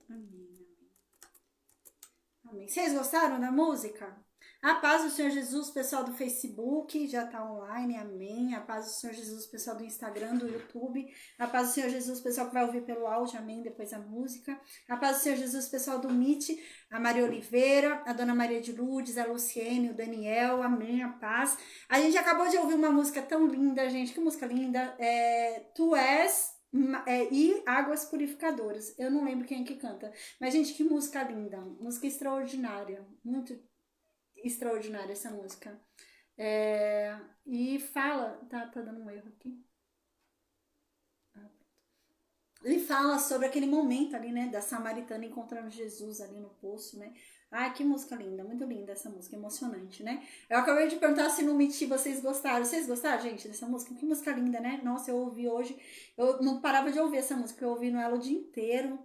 Amém. Amém. Vocês gostaram da música? A paz do Senhor Jesus, pessoal do Facebook, já tá online, amém. A paz do Senhor Jesus, pessoal do Instagram, do YouTube. A paz do Senhor Jesus, pessoal que vai ouvir pelo áudio, amém, depois a música. A paz do Senhor Jesus, pessoal do Meet, a Maria Oliveira, a Dona Maria de Lourdes, a Luciene, o Daniel, amém, a paz. A gente acabou de ouvir uma música tão linda, gente, que música linda. Tu és... e Águas Purificadoras. Eu não lembro quem é que canta. Mas, gente, que música linda. Música extraordinária. Muito extraordinária essa música. E fala... Tá dando um erro aqui. Ele fala sobre aquele momento ali, né? Da samaritana encontrando Jesus ali no poço, né? Ai, que música linda. Muito linda essa música. Emocionante, né? Eu acabei de perguntar se no Meet vocês gostaram. Vocês gostaram, gente, dessa música? Que música linda, né? Nossa, eu ouvi hoje. Eu não parava de ouvir essa música. Eu ouvi ela o dia inteiro.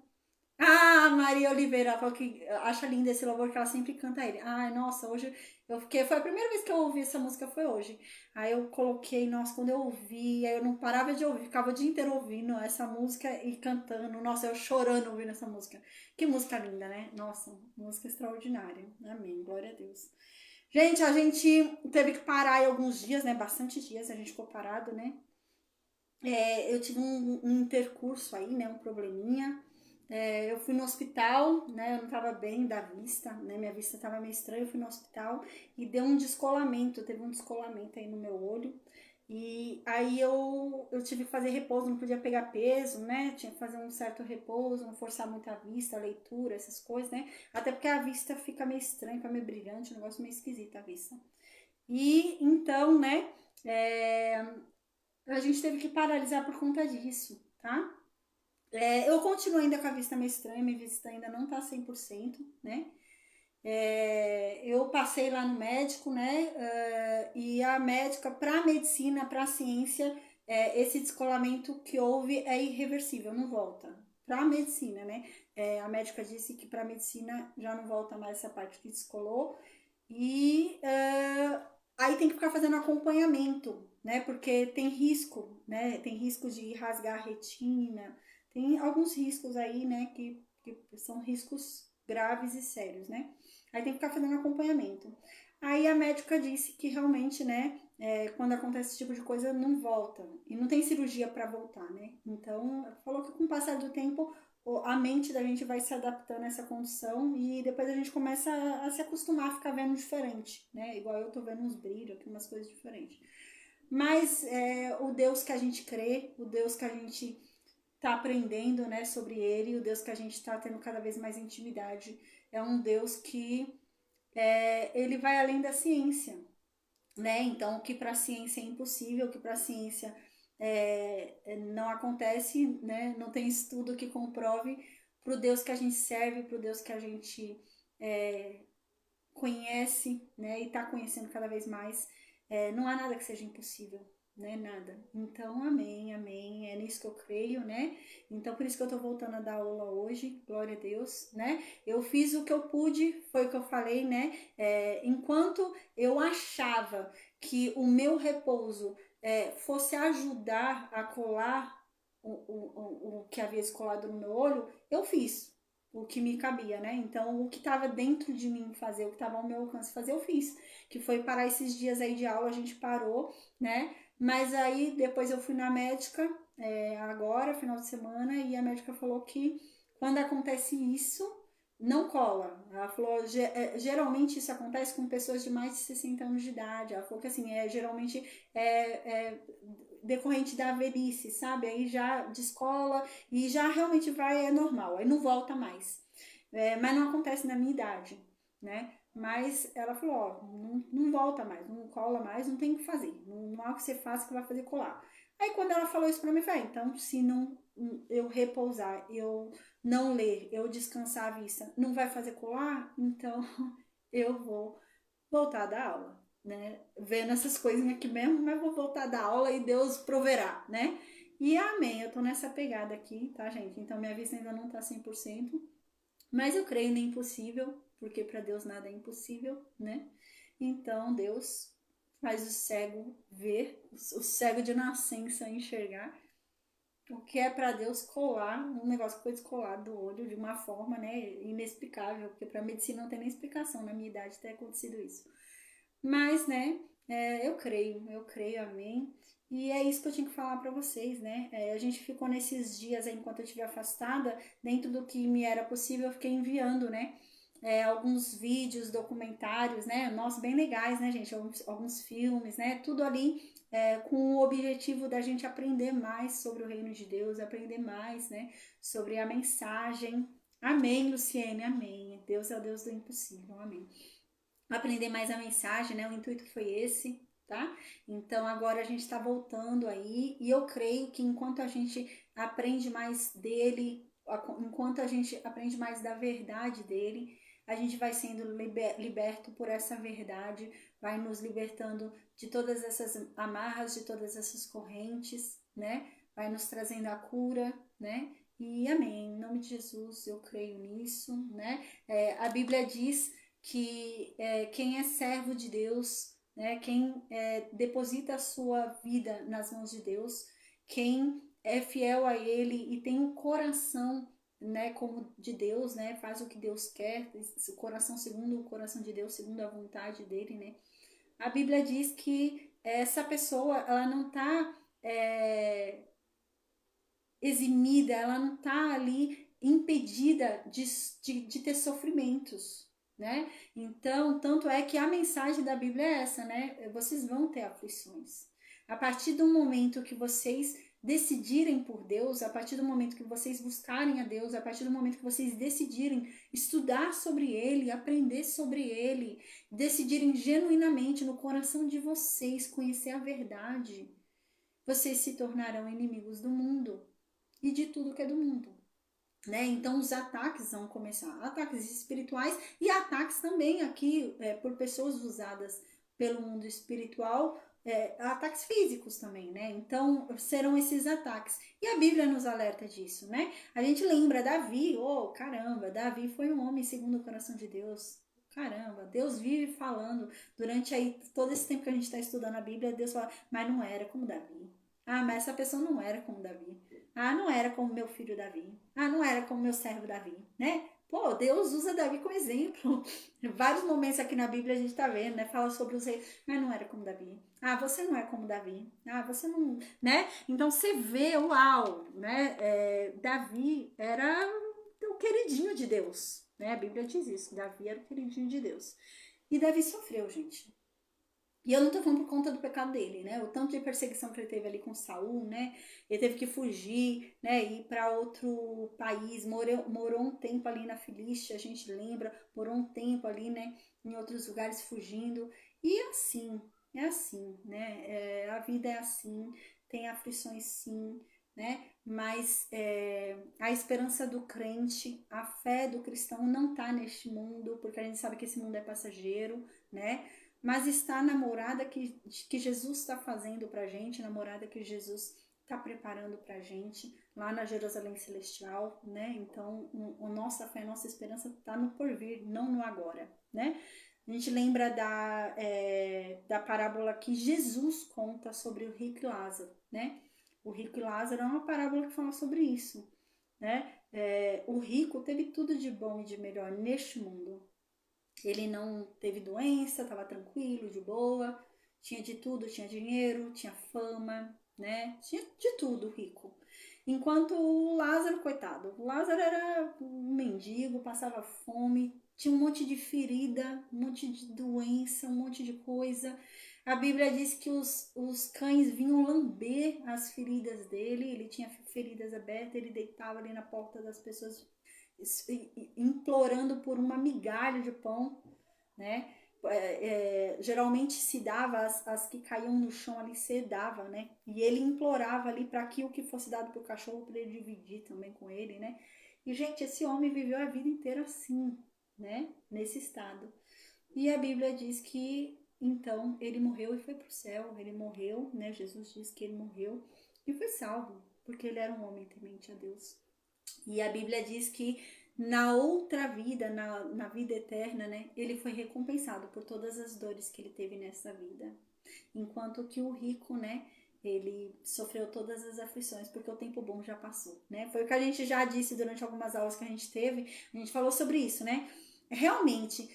Ah, Maria Oliveira falou que acha lindo esse louvor que ela sempre canta ele. Ai, nossa, hoje eu fiquei. Foi a primeira vez que eu ouvi essa música, foi hoje. Aí eu coloquei, nossa, quando eu ouvi, aí eu não parava de ouvir, ficava o dia inteiro ouvindo essa música e cantando. Nossa, eu chorando ouvindo essa música. Que música linda, né? Nossa, música extraordinária. Amém, glória a Deus. Gente, a gente teve que parar aí alguns dias, né? Bastante dias, a gente ficou parado, né? Eu tive um intercurso aí, né? Um probleminha. Eu fui no hospital, né? Eu não tava bem da vista, né? Minha vista tava meio estranha. Eu fui no hospital e deu um descolamento. Teve um descolamento aí no meu olho. E aí eu tive que fazer repouso, não podia pegar peso, né? Tinha que fazer um certo repouso, não forçar muito a vista, a leitura, essas coisas, né? Até porque a vista fica meio estranha, fica meio brilhante, um negócio meio esquisito a vista. E então, né? É, a gente teve que paralisar por conta disso, tá? Eu continuo ainda com a vista meio estranha, minha vista ainda não tá 100%, né? Eu passei lá no médico, né? E a médica, pra medicina, pra ciência, esse descolamento que houve é irreversível, não volta. Pra medicina, né? A médica disse que pra medicina já não volta mais essa parte que descolou. E aí tem que ficar fazendo acompanhamento, né? Porque tem risco, né? Tem risco de rasgar a retina, tem alguns riscos aí, né? Que são riscos graves e sérios, né? Aí tem que ficar fazendo acompanhamento. Aí a médica disse que realmente, né? Quando acontece esse tipo de coisa, não volta. E não tem cirurgia para voltar, né? Então, falou que com o passar do tempo a mente da gente vai se adaptando a essa condição e depois a gente começa a se acostumar a ficar vendo diferente, né? Igual eu tô vendo uns brilhos aqui, umas coisas diferentes. Mas o Deus que a gente crê, o Deus que a gente tá aprendendo, né, sobre ele, o Deus que a gente tá tendo cada vez mais intimidade, é um Deus que ele vai além da ciência, né? Então, o que para a ciência é impossível, o que para a ciência não acontece, né? Não tem estudo que comprove para o Deus que a gente serve, para o Deus que a gente conhece, né? E está conhecendo cada vez mais. Não há nada que seja impossível, né? Nada. Então, amém, amém. É nisso que eu creio, né? Então, por isso que eu tô voltando a dar aula hoje, glória a Deus, né? Eu fiz o que eu pude, foi o que eu falei, né? Enquanto eu achava que o meu repouso fosse ajudar a colar o que havia escolado no meu olho, eu fiz o que me cabia, né? Então, o que estava dentro de mim fazer, o que estava ao meu alcance fazer, eu fiz. Que foi parar esses dias aí de aula, a gente parou, né? Mas aí depois eu fui na médica, agora, final de semana, e a médica falou que quando acontece isso, não cola. Ela falou, geralmente isso acontece com pessoas de mais de 60 anos de idade. Ela falou que assim, geralmente decorrente da velhice, sabe? Aí já descola e já realmente vai, é normal, aí não volta mais. Mas não acontece na minha idade, né? Mas ela falou, ó, não volta mais, não cola mais, não tem o que fazer. Não há o que você faça que vai fazer colar. Aí quando ela falou isso pra mim, eu falei, então se não eu repousar, eu não ler, eu descansar a vista, não vai fazer colar, então eu vou voltar da aula, né? Vendo essas coisinhas aqui mesmo, mas vou voltar da aula e Deus proverá, né? E amém, eu tô nessa pegada aqui, tá, gente? Então minha vista ainda não tá 100%, mas eu creio no impossível, porque para Deus nada é impossível, né? Então Deus faz o cego ver, o cego de nascença enxergar. O que é para Deus colar, um negócio que foi descolado do olho de uma forma, né, inexplicável, porque para medicina não tem nem explicação, na minha idade ter acontecido isso. Mas, né, eu creio, amém. E é isso que eu tinha que falar para vocês, né? A gente ficou nesses dias aí, enquanto eu estive afastada, dentro do que me era possível, eu fiquei enviando, né? Alguns vídeos, documentários, né? Nossa, bem legais, né, gente? Alguns filmes, né? Tudo ali com o objetivo da gente aprender mais sobre o reino de Deus, aprender mais, né? Sobre a mensagem. Amém, Luciene, amém. Deus é o Deus do impossível, amém. Aprender mais a mensagem, né? O intuito foi esse, tá? Então agora a gente está voltando aí e eu creio que enquanto a gente aprende mais dele, enquanto a gente aprende mais da verdade dele, a gente vai sendo liberto por essa verdade, vai nos libertando de todas essas amarras, de todas essas correntes, né? Vai nos trazendo a cura, né? E amém. Em nome de Jesus, eu creio nisso, né? A Bíblia diz que quem é servo de Deus, né, quem deposita a sua vida nas mãos de Deus, quem é fiel a Ele e tem um coração, né, como de Deus, né, faz o que Deus quer, o coração segundo o coração de Deus, segundo a vontade dele, né. A Bíblia diz que essa pessoa, ela não está eximida, ela não está ali impedida de ter sofrimentos, né? Então, tanto é que a mensagem da Bíblia é essa, né? Vocês vão ter aflições. A partir do momento que vocês decidirem por Deus, a partir do momento que vocês buscarem a Deus, a partir do momento que vocês decidirem estudar sobre Ele, aprender sobre Ele, decidirem genuinamente no coração de vocês conhecer a verdade, vocês se tornarão inimigos do mundo e de tudo que é do mundo. Né? Então os ataques vão começar, ataques espirituais e ataques também aqui por pessoas usadas pelo mundo espiritual, ataques físicos também, né? Então serão esses ataques. E a Bíblia nos alerta disso, né? A gente lembra Davi, oh caramba, Davi foi um homem segundo o coração de Deus. Caramba, Deus vive falando durante aí todo esse tempo que a gente está estudando a Bíblia, Deus fala, mas não era como Davi. Ah, mas essa pessoa não era como Davi. Ah, não era como meu filho Davi. Ah, não era como meu servo Davi, né? Pô, Deus usa Davi como exemplo. Vários momentos aqui na Bíblia a gente tá vendo, né? Fala sobre os reis, mas não era como Davi. Ah, você não é como Davi. Ah, você não, né? Então você vê, uau, né? Davi era o queridinho de Deus, né? A Bíblia diz isso. Davi era o queridinho de Deus. E Davi sofreu, gente. E eu não tô falando por conta do pecado dele, né? O tanto de perseguição que ele teve ali com Saul, né? Ele teve que fugir, né? Ir para outro país, morou um tempo ali na Filístia, a gente lembra, morou um tempo ali, né? Em outros lugares fugindo. E é assim, né? A vida é assim, tem aflições sim, né? Mas a esperança do crente, a fé do cristão não tá neste mundo, porque a gente sabe que esse mundo é passageiro, né? Mas está na morada que Jesus está fazendo para a gente, na morada que Jesus está preparando para a gente, lá na Jerusalém Celestial, né? Então, a nossa fé, a nossa esperança está no porvir, não no agora, né? A gente lembra da parábola que Jesus conta sobre o rico e Lázaro, né? O rico e Lázaro é uma parábola que fala sobre isso, né? O rico teve tudo de bom e de melhor neste mundo, ele não teve doença, estava tranquilo, de boa, tinha de tudo, tinha dinheiro, tinha fama, né? Tinha de tudo, rico. Enquanto o Lázaro, coitado, o Lázaro era um mendigo, passava fome, tinha um monte de ferida, um monte de doença, um monte de coisa. A Bíblia diz que os cães vinham lamber as feridas dele, ele tinha feridas abertas, ele deitava ali na porta das pessoas implorando por uma migalha de pão, né? Geralmente se dava as que caíam no chão ali, se dava, né? E ele implorava ali para que o que fosse dado para o cachorro para ele dividir também com ele, né? E gente, esse homem viveu a vida inteira assim, né? Nesse estado. E a Bíblia diz que então ele morreu e foi para o céu. Ele morreu, né? Jesus diz que ele morreu e foi salvo, porque ele era um homem temente a Deus. E a Bíblia diz que na outra vida, na vida eterna, né, ele foi recompensado por todas as dores que ele teve nessa vida. Enquanto que o rico, né, ele sofreu todas as aflições, porque o tempo bom já passou, né? Foi o que a gente já disse durante algumas aulas que a gente teve, a gente falou sobre isso, né? Realmente,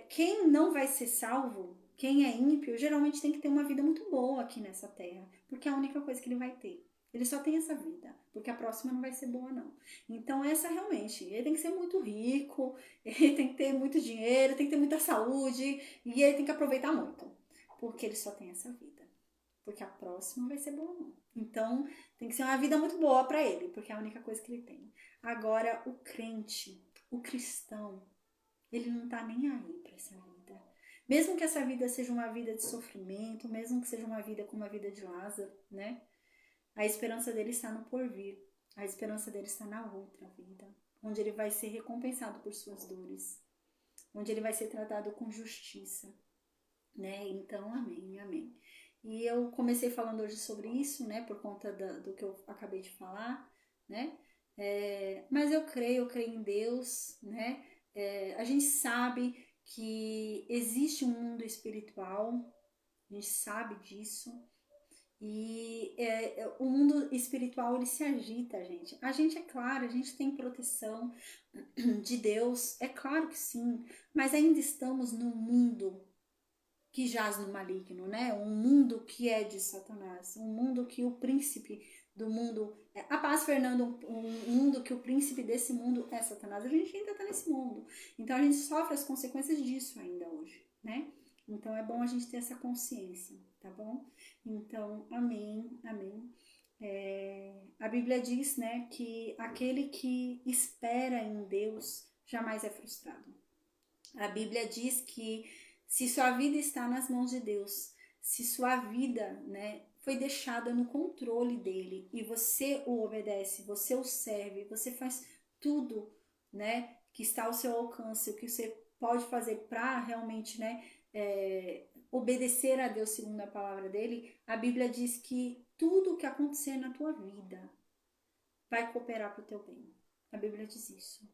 quem não vai ser salvo, quem é ímpio, geralmente tem que ter uma vida muito boa aqui nessa terra, porque é a única coisa que ele vai ter. Ele só tem essa vida, porque a próxima não vai ser boa, não. Então, essa realmente, ele tem que ser muito rico, ele tem que ter muito dinheiro, tem que ter muita saúde, e ele tem que aproveitar muito, porque ele só tem essa vida. Porque a próxima vai ser boa, não. Então, tem que ser uma vida muito boa para ele, porque é a única coisa que ele tem. Agora, o crente, o cristão, ele não tá nem aí para essa vida. Mesmo que essa vida seja uma vida de sofrimento, mesmo que seja uma vida como a vida de Lázaro, né? A esperança dele está no porvir. A esperança dele está na outra vida, onde ele vai ser recompensado por suas dores, onde ele vai ser tratado com justiça, né? Então, amém, amém. E eu comecei falando hoje sobre isso, né? Por conta do que eu acabei de falar, né? Mas eu creio em Deus, né? A gente sabe que existe um mundo espiritual, a gente sabe disso. E o mundo espiritual, ele se agita, gente. A gente, é claro, a gente tem proteção de Deus, é claro que sim, mas ainda estamos num mundo que jaz no maligno, né? Um mundo que é de Satanás, um mundo que o príncipe do mundo, a paz, Fernando, um mundo que o príncipe desse mundo é Satanás. A gente ainda tá nesse mundo, então a gente sofre as consequências disso ainda hoje, né? Então é bom a gente ter essa consciência, tá bom? Então, amém, amém. A Bíblia diz, né, que aquele que espera em Deus jamais é frustrado. A Bíblia diz que se sua vida está nas mãos de Deus, se sua vida, né, foi deixada no controle dele e você o obedece, você o serve, você faz tudo, né, que está ao seu alcance, o que você pode fazer para realmente, né, obedecer a Deus segundo a palavra dele, a Bíblia diz que tudo o que acontecer na tua vida vai cooperar para o teu bem. A Bíblia diz isso.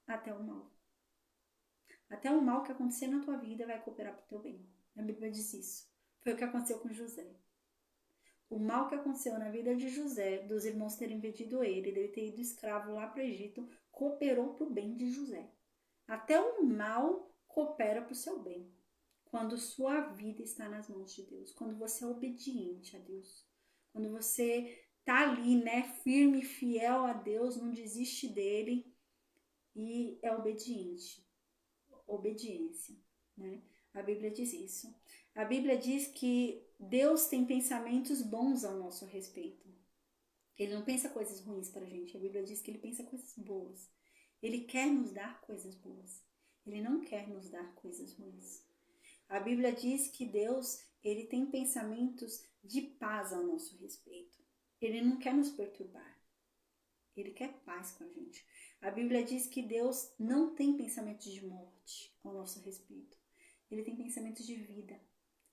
Até o mal. Até o mal que acontecer na tua vida vai cooperar para o teu bem. A Bíblia diz isso. Foi o que aconteceu com José. O mal que aconteceu na vida de José, dos irmãos terem vendido ele, dele ter ido escravo lá para o Egito, cooperou para o bem de José. Até o mal coopera para o seu bem. Quando sua vida está nas mãos de Deus. Quando você é obediente a Deus. Quando você tá ali, né, firme, fiel a Deus, não desiste dele e é obediente. Obediência, né? A Bíblia diz isso. A Bíblia diz que Deus tem pensamentos bons ao nosso respeito. Ele não pensa coisas ruins para a gente. A Bíblia diz que ele pensa coisas boas. Ele quer nos dar coisas boas. Ele não quer nos dar coisas ruins. A Bíblia diz que Deus, ele tem pensamentos de paz ao nosso respeito. Ele não quer nos perturbar. Ele quer paz com a gente. A Bíblia diz que Deus não tem pensamentos de morte ao nosso respeito. Ele tem pensamentos de vida.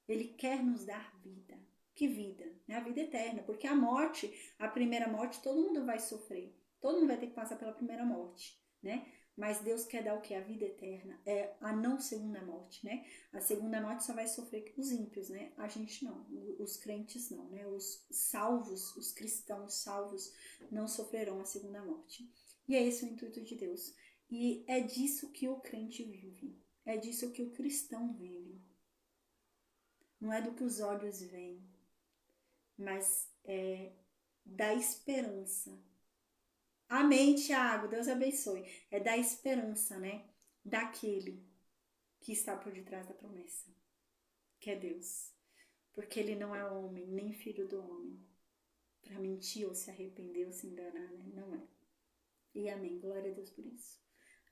Ele quer nos dar vida. Que vida? A vida eterna. Porque a morte, a primeira morte, todo mundo vai sofrer. Todo mundo vai ter que passar pela primeira morte, né? Mas Deus quer dar o que? A vida eterna. É a não segunda morte, né? A segunda morte só vai sofrer os ímpios, né? A gente não. Os crentes não, né? Os salvos, os cristãos salvos não sofrerão a segunda morte. E é esse o intuito de Deus. E é disso que o crente vive. É disso que o cristão vive. Não é do que os olhos veem, mas é da esperança. Amém, Tiago. Deus abençoe. É da esperança, né? Daquele que está por detrás da promessa, que é Deus. Porque ele não é homem, nem filho do homem, para mentir ou se arrepender ou se enganar, né? Não é. E amém. Glória a Deus por isso.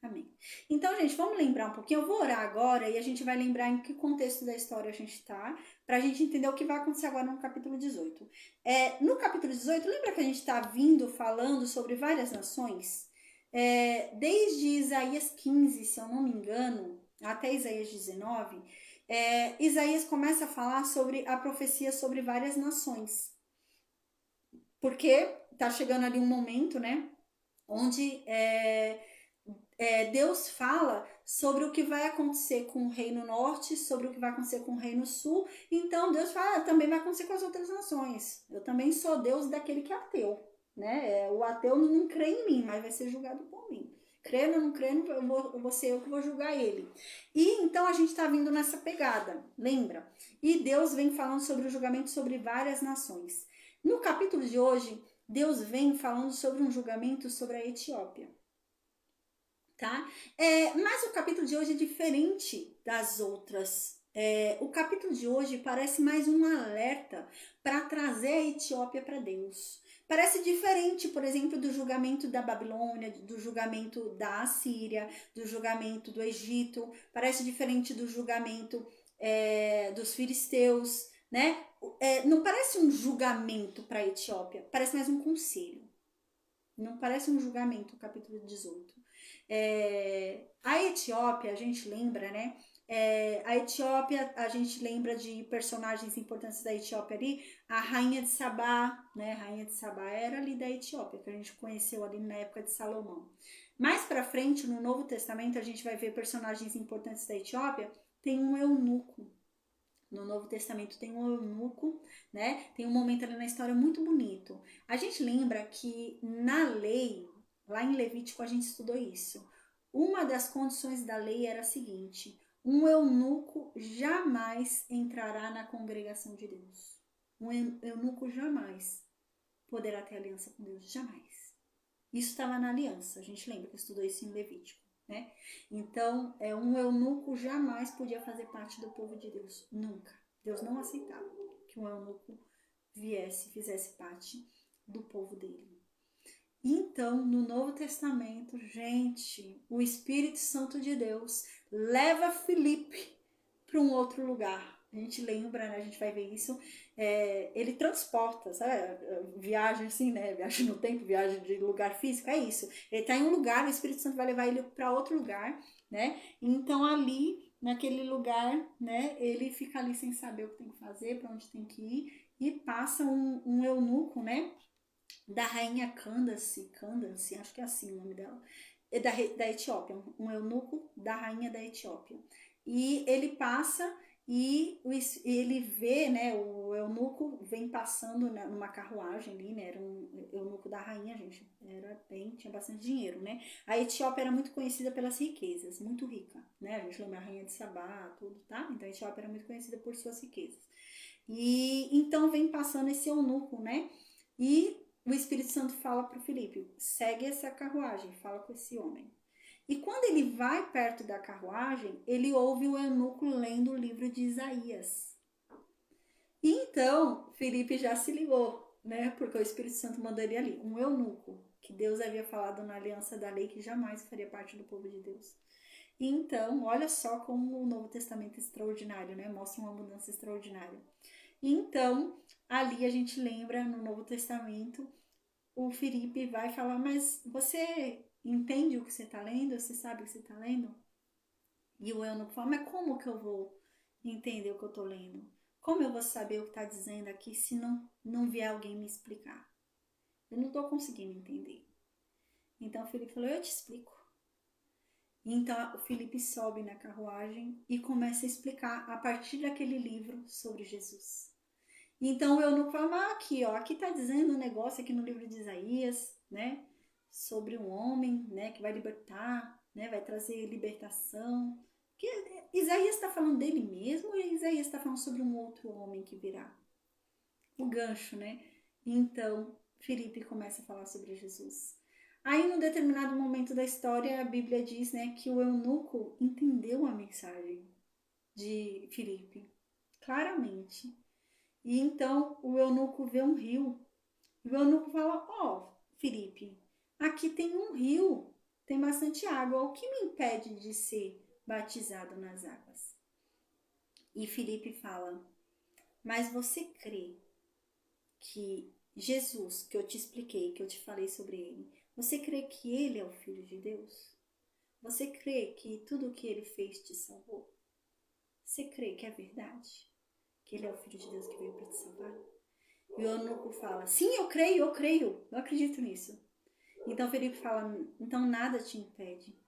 Amém. Então, gente, vamos lembrar um pouquinho. Eu vou orar agora e a gente vai lembrar em que contexto da história a gente está, para a gente entender o que vai acontecer agora no capítulo 18. No capítulo 18, lembra que a gente está vindo falando sobre várias nações? Desde Isaías 15, se eu não me engano, até Isaías 19, Isaías começa a falar sobre a profecia sobre várias nações. Porque está chegando ali um momento, né, onde Deus fala sobre o que vai acontecer com o reino norte, sobre o que vai acontecer com o reino sul. Então Deus fala, também vai acontecer com as outras nações. Eu também sou Deus daquele que é ateu, né? O ateu não crê em mim, mas vai ser julgado por mim. Crendo ou não crendo, eu vou ser eu que vou julgar ele. E então a gente está vindo nessa pegada, lembra? E Deus vem falando sobre o julgamento sobre várias nações. No capítulo de hoje, Deus vem falando sobre um julgamento sobre a Etiópia. Tá? Mas o capítulo de hoje é diferente das outras. O capítulo de hoje parece mais um alerta para trazer a Etiópia para Deus. Parece diferente, por exemplo, do julgamento da Babilônia, do julgamento da Assíria, do julgamento do Egito. Parece diferente do julgamento dos filisteus, né? Não parece um julgamento para a Etiópia, parece mais um conselho. Não parece um julgamento, o capítulo 18. A Etiópia, a gente lembra, né? A Etiópia, a gente lembra de personagens importantes da Etiópia ali, a rainha de Sabá, né? A rainha de Sabá era ali da Etiópia, que a gente conheceu ali na época de Salomão. Mais pra frente, no Novo Testamento, a gente vai ver personagens importantes da Etiópia, tem um eunuco. No Novo Testamento tem um eunuco, né? Tem um momento ali na história muito bonito. A gente lembra que na lei, lá em Levítico a gente estudou isso. Uma das condições da lei era a seguinte: um eunuco jamais entrará na congregação de Deus. Um eunuco jamais poderá ter aliança com Deus, jamais. Isso estava na aliança, a gente lembra que estudou isso em Levítico, né? Então, um eunuco jamais podia fazer parte do povo de Deus, nunca. Deus não aceitava que um eunuco fizesse parte do povo dele. Então, no Novo Testamento, gente, o Espírito Santo de Deus leva Filipe para um outro lugar. A gente lembra, né? A gente vai ver isso. Ele transporta, sabe? Viagem assim, né? Viagem no tempo, viagem de lugar físico, é isso. Ele está em um lugar, o Espírito Santo vai levar ele para outro lugar, né? Então ali, naquele lugar, né? Ele fica ali sem saber o que tem que fazer, para onde tem que ir, e passa um eunuco, né? Da rainha Candace, acho que é assim o nome dela, da Etiópia, um eunuco da rainha da Etiópia. E ele passa e ele vê, né, o eunuco vem passando numa carruagem ali, né, era um eunuco da rainha, gente, tinha bastante dinheiro, né. A Etiópia era muito conhecida pelas riquezas, muito rica, né, a gente lembra a rainha de Sabá, tudo, tá? Então a Etiópia era muito conhecida por suas riquezas. E então vem passando esse eunuco, né, e o Espírito Santo fala para o Filipe: segue essa carruagem, fala com esse homem. E quando ele vai perto da carruagem, ele ouve o eunuco lendo o livro de Isaías. E então, Filipe já se ligou, né? Porque o Espírito Santo mandou ele ali, um eunuco, que Deus havia falado na aliança da lei que jamais faria parte do povo de Deus. E então, olha só como o Novo Testamento é extraordinário, né? Mostra uma mudança extraordinária. Então, ali a gente lembra no Novo Testamento, o Filipe vai falar: mas você entende o que você está lendo? Você sabe o que você está lendo? E o eunuco fala: mas como que eu vou entender o que eu estou lendo? Como eu vou saber o que está dizendo aqui se não vier alguém me explicar? Eu não estou conseguindo entender. Então o Filipe falou: eu te explico. Então o Filipe sobe na carruagem e começa a explicar a partir daquele livro sobre Jesus. Então o eunuco fala: aqui, ó, aqui tá dizendo um negócio aqui no livro de Isaías, né, sobre um homem, né, que vai libertar, né, vai trazer libertação. Que Isaías está falando dele mesmo ou Isaías está falando sobre um outro homem que virá? O gancho, né? Então Filipe começa a falar sobre Jesus. Aí, num determinado momento da história, a Bíblia diz, né, que o eunuco entendeu a mensagem de Filipe claramente. E então o eunuco vê um rio. E o eunuco fala: ó, Filipe, aqui tem um rio, tem bastante água. O que me impede de ser batizado nas águas? E Filipe fala: mas você crê que Jesus, que eu te expliquei, que eu te falei sobre ele, você crê que ele é o Filho de Deus? Você crê que tudo o que ele fez te salvou? Você crê que é verdade? Que ele é o Filho de Deus que veio para te salvar? E o eunuco fala: sim, eu creio, eu acredito nisso. Então Filipe fala: então nada te impede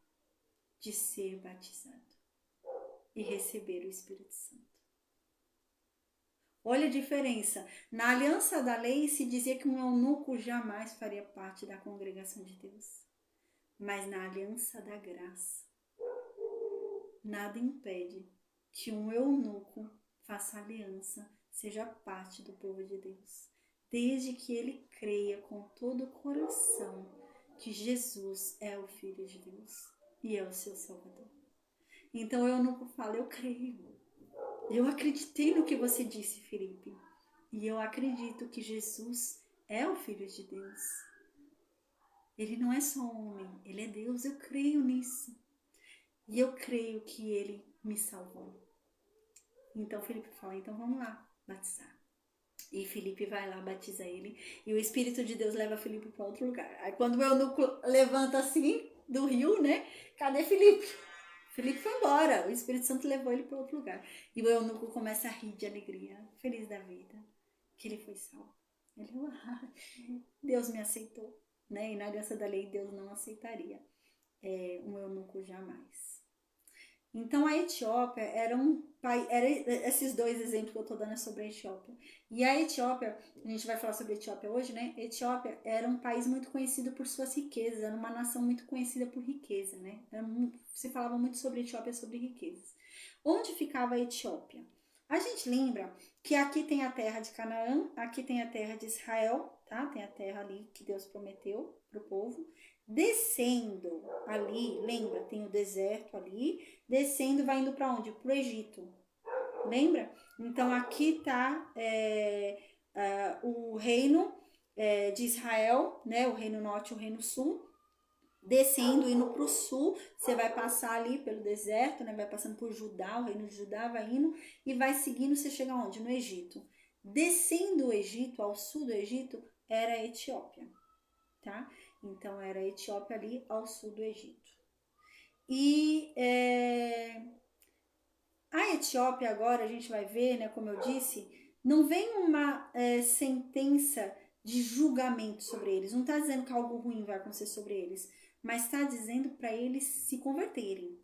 de ser batizado e receber o Espírito Santo. Olha a diferença. Na aliança da lei se dizia que um eunuco jamais faria parte da congregação de Deus. Mas na aliança da graça, nada impede que um eunuco faça aliança, seja parte do povo de Deus, desde que ele creia com todo o coração que Jesus é o Filho de Deus e é o seu Salvador. Então o eunuco fala, eu creio. Eu acreditei no que você disse, Felipe. E eu acredito que Jesus é o Filho de Deus. Ele não é só homem, ele é Deus. Eu creio nisso. E eu creio que ele me salvou. Então Felipe fala, então vamos lá, batizar. E Felipe vai lá, batiza ele. E o Espírito de Deus leva Felipe para outro lugar. Aí quando o eunuco levanta assim, do rio, né? Cadê Felipe? Felipe foi embora, o Espírito Santo levou ele para outro lugar. E o eunuco começa a rir de alegria, feliz da vida, que ele foi salvo. Ele, Deus me aceitou, né? E na aliança da lei, Deus não aceitaria um eunuco jamais. Então a Etiópia era esses dois exemplos que eu estou dando é sobre a Etiópia. E a Etiópia, a gente vai falar sobre a Etiópia hoje, né? A Etiópia era um país muito conhecido por suas riquezas, era uma nação muito conhecida por riqueza, né? Se falava muito sobre a Etiópia, sobre riquezas. Onde ficava a Etiópia? A gente lembra que aqui tem a terra de Canaã, aqui tem a terra de Israel, tá? Tem a terra ali que Deus prometeu para o povo. Descendo ali, lembra? Tem o deserto ali. Descendo, vai indo para onde? Para o Egito. Lembra? Então aqui está o reino de Israel, né? O reino norte e o reino sul. Descendo, indo para o sul, você vai passar ali pelo deserto, né? Vai passando por Judá, o reino de Judá vai indo e vai seguindo, você chega onde? No Egito. Descendo o Egito, ao sul do Egito, era a Etiópia, tá? Então era a Etiópia ali ao sul do Egito. E a Etiópia agora, a gente vai ver, né, como eu disse, não vem uma sentença de julgamento sobre eles. Não está dizendo que algo ruim vai acontecer sobre eles, mas está dizendo para eles se converterem.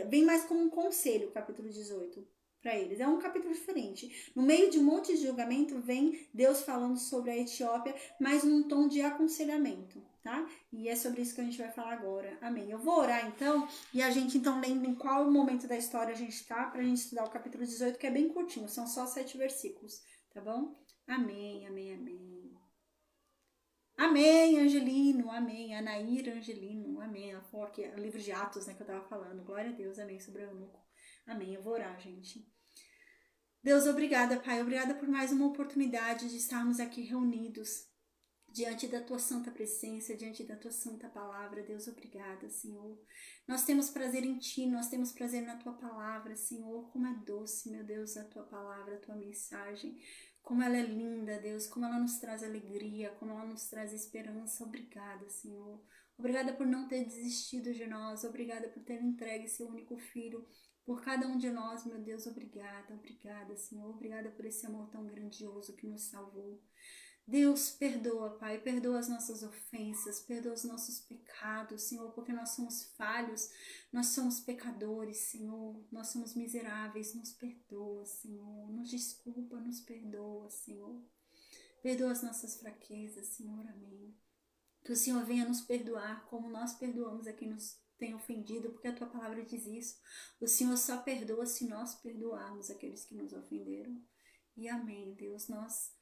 Vem mais como um conselho, capítulo 18, para eles. É um capítulo diferente. No meio de um monte de julgamento, vem Deus falando sobre a Etiópia, mas num tom de aconselhamento, tá? E é sobre isso que a gente vai falar agora. Amém. Eu vou orar então, e a gente então lembra em qual momento da história a gente está, para a gente estudar o capítulo 18, que é bem curtinho, são só 7 versículos, tá bom? Amém, amém, amém. Amém, Angelino, amém, Anaíra Angelino, amém. Ela falou aqui, o livro de Atos, né, que eu tava falando. Glória a Deus, amém, sobre o eunuco. Amém, eu vou orar, gente. Deus, obrigada, Pai, obrigada por mais uma oportunidade de estarmos aqui reunidos diante da Tua santa presença, diante da Tua santa palavra. Deus, obrigada, Senhor. Nós temos prazer em Ti, nós temos prazer na Tua palavra, Senhor. Como é doce, meu Deus, a Tua palavra, a Tua mensagem. Como ela é linda, Deus, como ela nos traz alegria, como ela nos traz esperança. Obrigada, Senhor. Obrigada por não ter desistido de nós. Obrigada por ter entregue seu único filho por cada um de nós, meu Deus. Obrigada, obrigada, Senhor. Obrigada por esse amor tão grandioso que nos salvou. Deus, perdoa, Pai, perdoa as nossas ofensas, perdoa os nossos pecados, Senhor, porque nós somos falhos, nós somos pecadores, Senhor, nós somos miseráveis, nos perdoa, Senhor, nos desculpa, nos perdoa, Senhor, perdoa as nossas fraquezas, Senhor, amém. Que o Senhor venha nos perdoar como nós perdoamos a quem nos tem ofendido, porque a Tua palavra diz isso, o Senhor só perdoa se nós perdoarmos aqueles que nos ofenderam, e amém, Deus, nós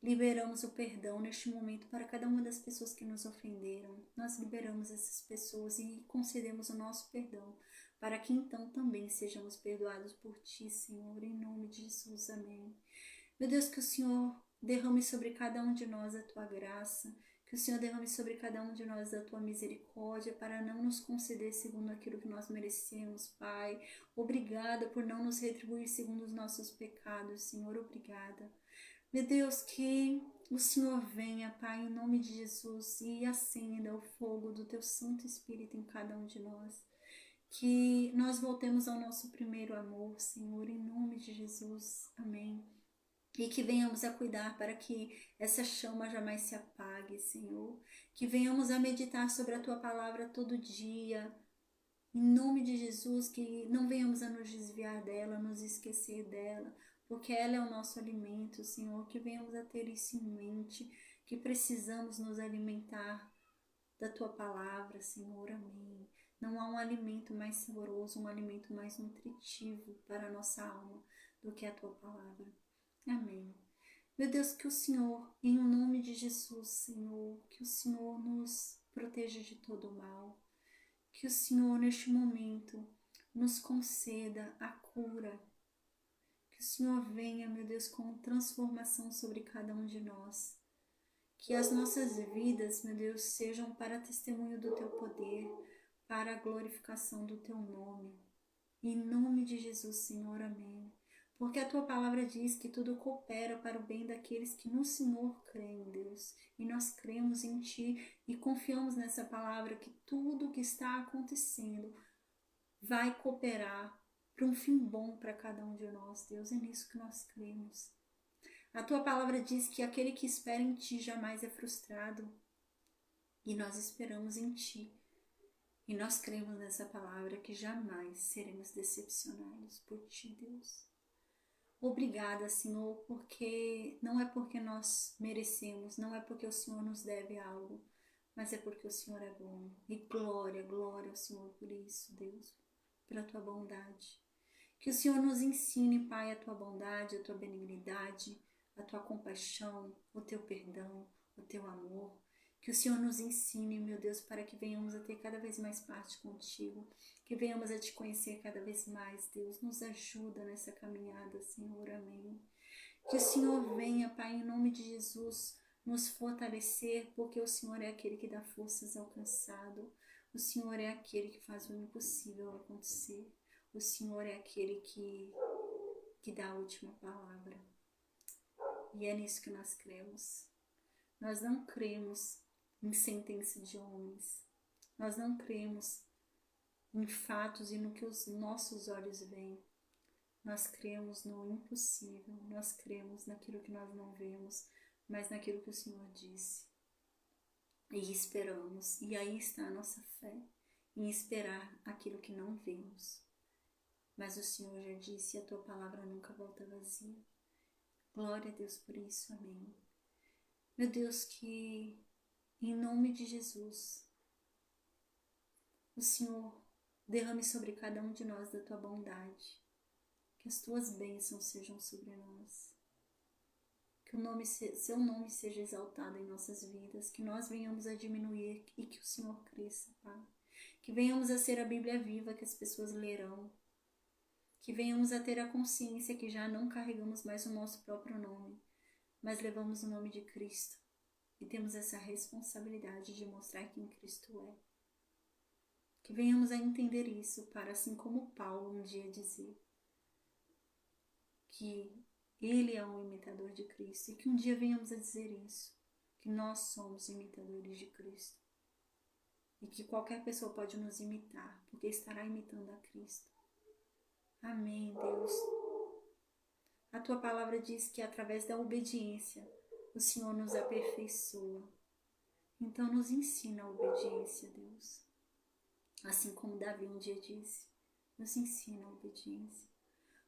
liberamos o perdão neste momento para cada uma das pessoas que nos ofenderam. Nós liberamos essas pessoas e concedemos o nosso perdão, para que então também sejamos perdoados por Ti, Senhor, em nome de Jesus, amém. Meu Deus, que o Senhor derrame sobre cada um de nós a Tua graça, que o Senhor derrame sobre cada um de nós a Tua misericórdia, para não nos conceder segundo aquilo que nós merecemos, Pai. Obrigada por não nos retribuir segundo os nossos pecados, Senhor, obrigada. Meu Deus, que o Senhor venha, Pai, em nome de Jesus, e acenda o fogo do Teu Santo Espírito em cada um de nós. Que nós voltemos ao nosso primeiro amor, Senhor, em nome de Jesus. Amém. E que venhamos a cuidar para que essa chama jamais se apague, Senhor. Que venhamos a meditar sobre a Tua palavra todo dia, Em nome de Jesus, que não venhamos a nos desviar dela, nos esquecer dela, porque ela é o nosso alimento, Senhor, que venhamos a ter isso em mente, que precisamos nos alimentar da Tua palavra, Senhor, amém. Não há um alimento mais saboroso, um alimento mais nutritivo para a nossa alma do que a Tua palavra, amém. Meu Deus, que o Senhor, em nome de Jesus, Senhor, que o Senhor nos proteja de todo o mal, que o Senhor, neste momento, nos conceda a cura, que o Senhor venha, meu Deus, com transformação sobre cada um de nós, que as nossas vidas, meu Deus, sejam para testemunho do Teu poder, para a glorificação do Teu nome. Em nome de Jesus, Senhor, amém. Porque a Tua palavra diz que tudo coopera para o bem daqueles que no Senhor creem, Deus. E nós cremos em Ti e confiamos nessa palavra que tudo o que está acontecendo vai cooperar para um fim bom para cada um de nós, Deus. É nisso que nós cremos. A Tua palavra diz que aquele que espera em Ti jamais é frustrado. E nós esperamos em Ti. E nós cremos nessa palavra que jamais seremos decepcionados por Ti, Deus. Obrigada, Senhor, porque não é porque nós merecemos, não é porque o Senhor nos deve algo, mas é porque o Senhor é bom. E glória, glória ao Senhor por isso, Deus, pela Tua bondade. Que o Senhor nos ensine, Pai, a Tua bondade, a Tua benignidade, a Tua compaixão, o Teu perdão, o Teu amor. Que o Senhor nos ensine, meu Deus, para que venhamos a ter cada vez mais parte contigo, que venhamos a Te conhecer cada vez mais, Deus. Nos ajuda nessa caminhada, Senhor, amém. Que o Senhor venha, Pai, em nome de Jesus, nos fortalecer, porque o Senhor é aquele que dá forças ao cansado. O Senhor é aquele que faz o impossível acontecer. O Senhor é aquele que dá a última palavra. E é nisso que nós cremos. Nós não cremos em sentença de homens. Nós não cremos em fatos e no que os nossos olhos veem. Nós cremos no impossível. Nós cremos naquilo que nós não vemos, mas naquilo que o Senhor disse. E esperamos. E aí está a nossa fé, em esperar aquilo que não vemos. Mas o Senhor já disse, e a Tua palavra nunca volta vazia. Glória a Deus por isso, amém. Meu Deus, que em nome de Jesus, o Senhor derrame sobre cada um de nós da Tua bondade, que as Tuas bênçãos sejam sobre nós, que Seu nome seja exaltado em nossas vidas, que nós venhamos a diminuir e que o Senhor cresça, Pai. Que venhamos a ser a Bíblia viva que as pessoas lerão, que venhamos a ter a consciência que já não carregamos mais o nosso próprio nome, mas levamos o nome de Cristo e temos essa responsabilidade de mostrar quem Cristo é. Que venhamos a entender isso para, assim como Paulo um dia dizer, que ele é um imitador de Cristo e que um dia venhamos a dizer isso, que nós somos imitadores de Cristo e que qualquer pessoa pode nos imitar, porque estará imitando a Cristo. Amém, Deus. A Tua palavra diz que através da obediência o Senhor nos aperfeiçoa. Então nos ensina a obediência, Deus. Assim como Davi um dia disse, nos ensina a obediência.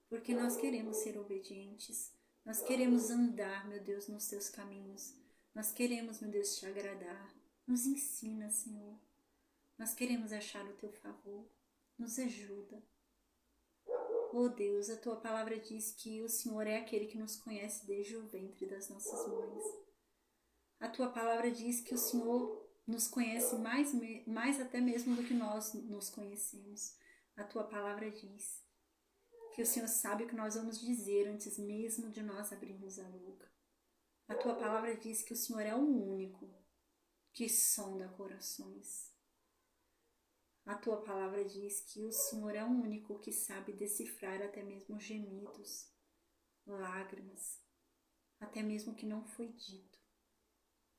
Porque nós queremos ser obedientes. Nós queremos andar, meu Deus, nos Teus caminhos. Nós queremos, meu Deus, Te agradar. Nos ensina, Senhor. Nós queremos achar o Teu favor. Nos ajuda. Oh Deus, a Tua palavra diz que o Senhor é aquele que nos conhece desde o ventre das nossas mães. A Tua palavra diz que o Senhor nos conhece mais até mesmo do que nós nos conhecemos. A Tua palavra diz que o Senhor sabe o que nós vamos dizer antes mesmo de nós abrirmos a boca. A Tua palavra diz que o Senhor é o único que sonda corações. A Tua palavra diz que o Senhor é o único que sabe decifrar até mesmo gemidos, lágrimas, até mesmo o que não foi dito.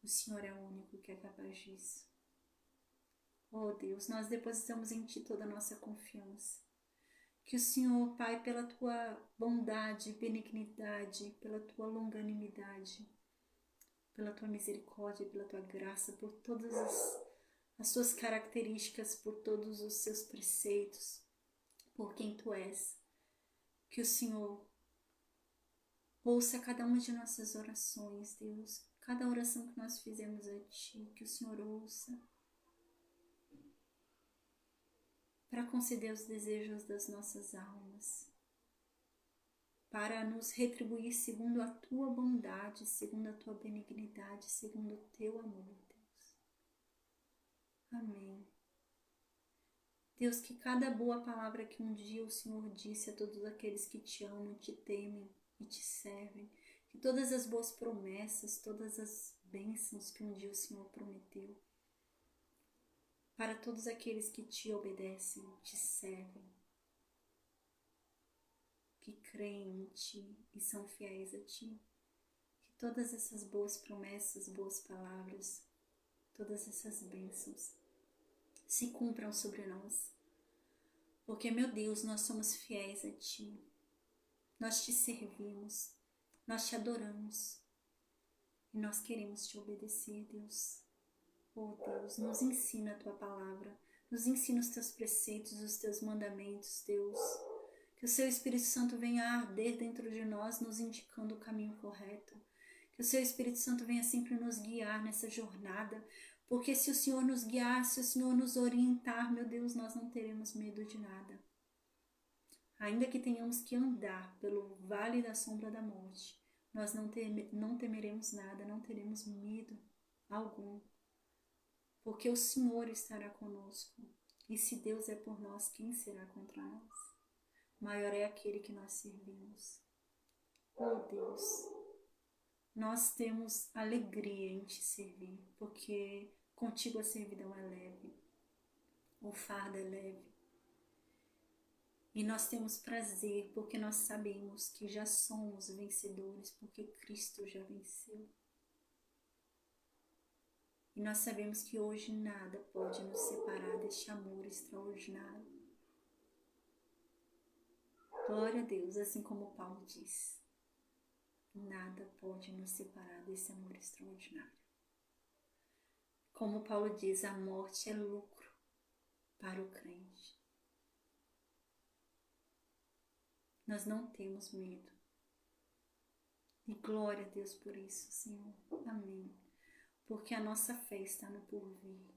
O Senhor é o único que é capaz disso. Oh Deus, nós depositamos em Ti toda a nossa confiança. Que o Senhor, Pai, pela Tua bondade, benignidade, pela Tua longanimidade, pela Tua misericórdia, pela Tua graça, por todas as tuas características, por todos os seus preceitos, por quem tu és. Que o Senhor ouça cada uma de nossas orações, Deus, cada oração que nós fizemos a Ti, que o Senhor ouça, para conceder os desejos das nossas almas, para nos retribuir segundo a Tua bondade, segundo a Tua benignidade, segundo o Teu amor, Deus. Amém. Deus, que cada boa palavra que um dia o Senhor disse a todos aqueles que Te amam, Te temem e Te servem, que todas as boas promessas, todas as bênçãos que um dia o Senhor prometeu, para todos aqueles que Te obedecem, Te servem, que creem em Ti e são fiéis a Ti, que todas essas boas promessas, boas palavras, todas essas bênçãos se cumpram sobre nós, porque, meu Deus, nós somos fiéis a Ti, nós Te servimos, nós Te adoramos e nós queremos Te obedecer, Deus. Oh Deus, nos ensina a Tua palavra, nos ensina os Teus preceitos, os Teus mandamentos, Deus. Que o Seu Espírito Santo venha arder dentro de nós, nos indicando o caminho correto. Que o Seu Espírito Santo venha sempre nos guiar nessa jornada, porque se o Senhor nos guiar, se o Senhor nos orientar, meu Deus, nós não teremos medo de nada. Ainda que tenhamos que andar pelo vale da sombra da morte, nós não temeremos nada, não teremos medo algum, porque o Senhor estará conosco. E se Deus é por nós, quem será contra nós? Maior é aquele que nós servimos. Oh Deus, nós temos alegria em Te servir, porque contigo a servidão é leve, o fardo é leve. E nós temos prazer, porque nós sabemos que já somos vencedores, porque Cristo já venceu. E nós sabemos que hoje nada pode nos separar deste amor extraordinário. Glória a Deus, assim como Paulo diz. Nada pode nos separar desse amor extraordinário. Como Paulo diz, a morte é lucro para o crente. Nós não temos medo. E glória a Deus por isso, Senhor. Amém. Porque a nossa fé está no porvir.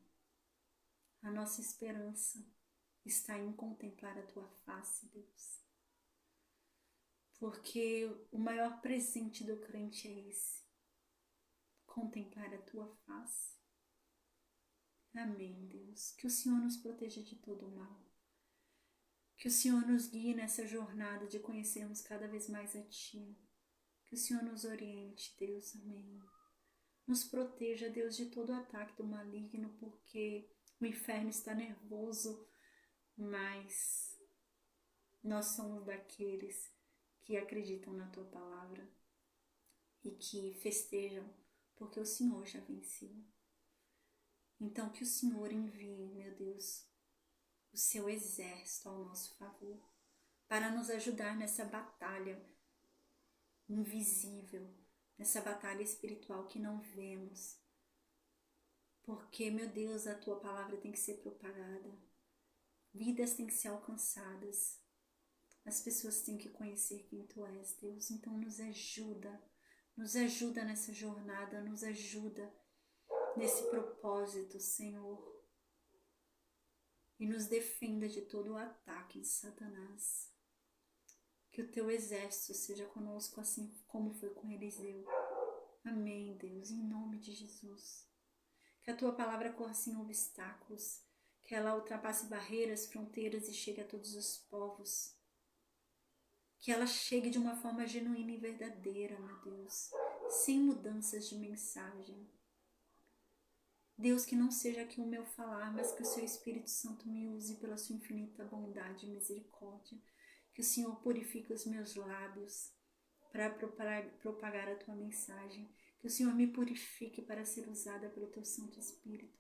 A nossa esperança está em contemplar a Tua face, Deus. Porque o maior presente do crente é esse. Contemplar a Tua face. Amém, Deus. Que o Senhor nos proteja de todo o mal. Que o Senhor nos guie nessa jornada de conhecermos cada vez mais a Ti. Que o Senhor nos oriente, Deus. Amém. Nos proteja, Deus, de todo o ataque do maligno, porque o inferno está nervoso, mas nós somos daqueles que acreditam na Tua palavra e que festejam, porque o Senhor já venceu. Então que o Senhor envie, meu Deus, o Seu exército ao nosso favor, para nos ajudar nessa batalha invisível, nessa batalha espiritual que não vemos. Porque, meu Deus, a Tua palavra tem que ser propagada, vidas têm que ser alcançadas, as pessoas têm que conhecer quem Tu és, Deus. Então nos ajuda nessa jornada, nos ajuda nesse propósito, Senhor. E nos defenda de todo o ataque de Satanás. Que o Teu exército seja conosco, assim como foi com Eliseu. Amém, Deus, em nome de Jesus. Que a Tua palavra corra sem obstáculos, que ela ultrapasse barreiras, fronteiras e chegue a todos os povos. Que ela chegue de uma forma genuína e verdadeira, meu Deus, sem mudanças de mensagem. Deus, que não seja aqui o meu falar, mas que o Seu Espírito Santo me use pela Sua infinita bondade e misericórdia. Que o Senhor purifique os meus lábios para propagar a Tua mensagem. Que o Senhor me purifique para ser usada pelo Teu Santo Espírito.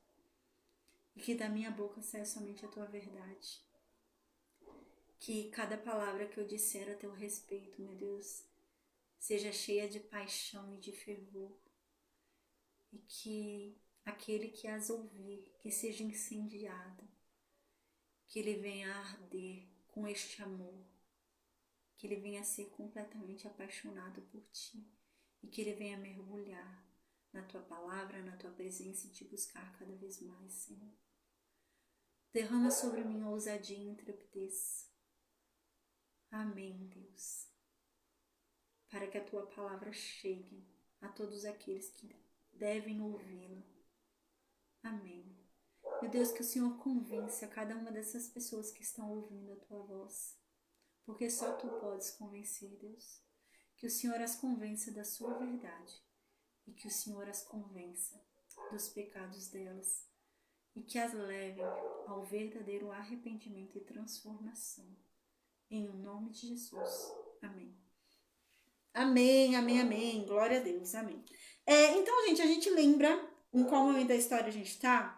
E que da minha boca saia somente a Tua verdade. Que cada palavra que eu disser a Teu respeito, meu Deus, seja cheia de paixão e de fervor. E que aquele que as ouvir, que seja incendiado, que ele venha a arder com este amor, que ele venha a ser completamente apaixonado por ti e que ele venha mergulhar na tua palavra, na tua presença e te buscar cada vez mais, Senhor. Derrama sobre mim ousadia e intrepidez. Amém, Deus. Para que a tua palavra chegue a todos aqueles que devem ouvi-la. Amém. Meu Deus, que o Senhor convença cada uma dessas pessoas que estão ouvindo a tua voz. Porque só tu podes convencer, Deus. Que o Senhor as convença da sua verdade. E que o Senhor as convença dos pecados delas. E que as leve ao verdadeiro arrependimento e transformação. Em nome de Jesus. Amém. Amém, amém, amém. Glória a Deus, amém. Então, gente, a gente lembra em qual momento da história a gente está?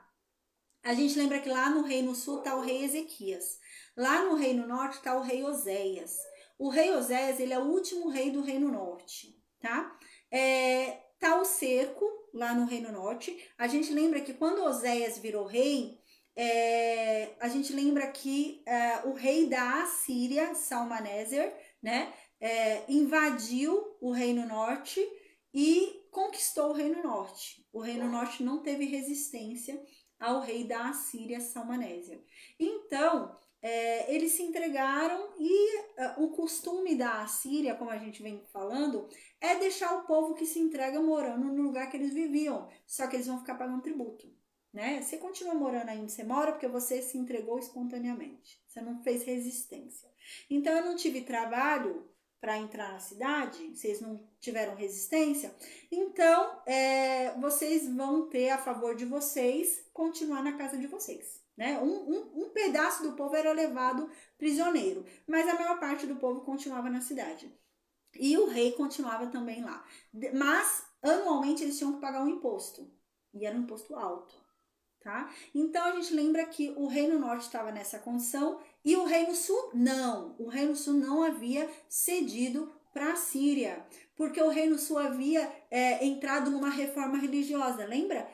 A gente lembra que lá no Reino Sul está o rei Ezequias. Lá no Reino Norte está o rei Oséias. O rei Oséias, ele é o último rei do Reino Norte, tá? Tá o cerco lá no Reino Norte. A gente lembra que quando Oséias virou rei, a gente lembra que o rei da Assíria, Salmaneser, né, invadiu o Reino Norte e conquistou o Reino Norte. O Reino Norte não teve resistência ao rei da Assíria, Salmaneser. Então, eles se entregaram e o costume da Assíria, como a gente vem falando, é deixar o povo que se entrega morando no lugar que eles viviam, só que eles vão ficar pagando tributo, né? Você continua morando aí onde você mora porque você se entregou espontaneamente, você não fez resistência. Então, eu não tive trabalho para entrar na cidade, vocês não tiveram resistência, então vocês vão ter a favor de vocês continuar na casa de vocês. Né? Um pedaço do povo era levado prisioneiro, mas a maior parte do povo continuava na cidade. E o rei continuava também lá. Mas, anualmente, eles tinham que pagar um imposto. E era um imposto alto. Tá? Então, a gente lembra que o Reino Norte estava nessa condição e o Reino Sul não. O Reino Sul não havia cedido para a Síria, porque o Reino Sul havia entrado numa reforma religiosa. Lembra?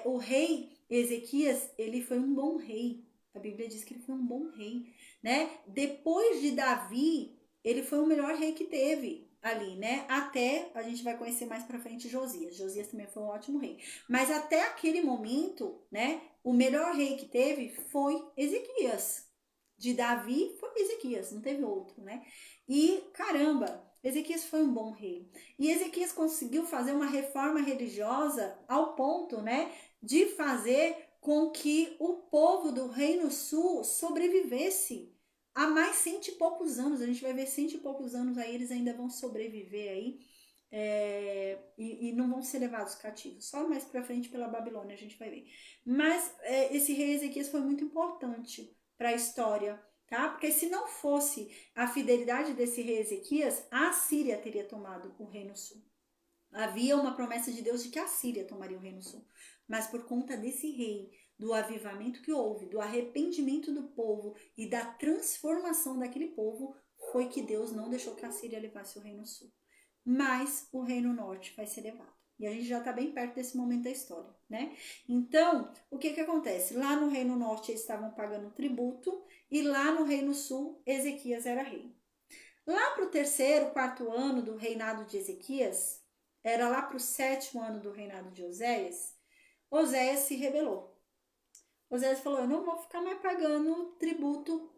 O rei Ezequias, ele foi um bom rei. A Bíblia diz que ele foi um bom rei, né? Depois de Davi, ele foi o melhor rei que teve ali, né? Até, a gente vai conhecer mais pra frente Josias. Josias também foi um ótimo rei. Mas até aquele momento, né? O melhor rei que teve foi Ezequias. De Davi foi Ezequias, não teve outro, né? E, caramba, Ezequias foi um bom rei. E Ezequias conseguiu fazer uma reforma religiosa ao ponto, né? De fazer com que o povo do Reino Sul sobrevivesse há mais 100 e poucos anos. A gente vai ver 100 e poucos anos aí, eles ainda vão sobreviver aí e não vão ser levados cativos. Só mais pra frente pela Babilônia a gente vai ver. Mas esse rei Ezequias foi muito importante para a história, tá? Porque se não fosse a fidelidade desse rei Ezequias, a Assíria teria tomado o Reino Sul. Havia uma promessa de Deus de que a Síria tomaria o Reino Sul. Mas por conta desse rei, do avivamento que houve, do arrependimento do povo e da transformação daquele povo, foi que Deus não deixou que a Síria levasse o Reino Sul. Mas o Reino Norte vai ser levado. E a gente já está bem perto desse momento da história, né? Então, o que acontece? Lá no Reino Norte eles estavam pagando tributo e lá no Reino Sul Ezequias era rei. Lá para o 3º, 4º ano do reinado de Ezequias, era lá para o 7º ano do reinado de Oséias, Oséias se rebelou. Oséias falou, eu não vou ficar mais pagando tributo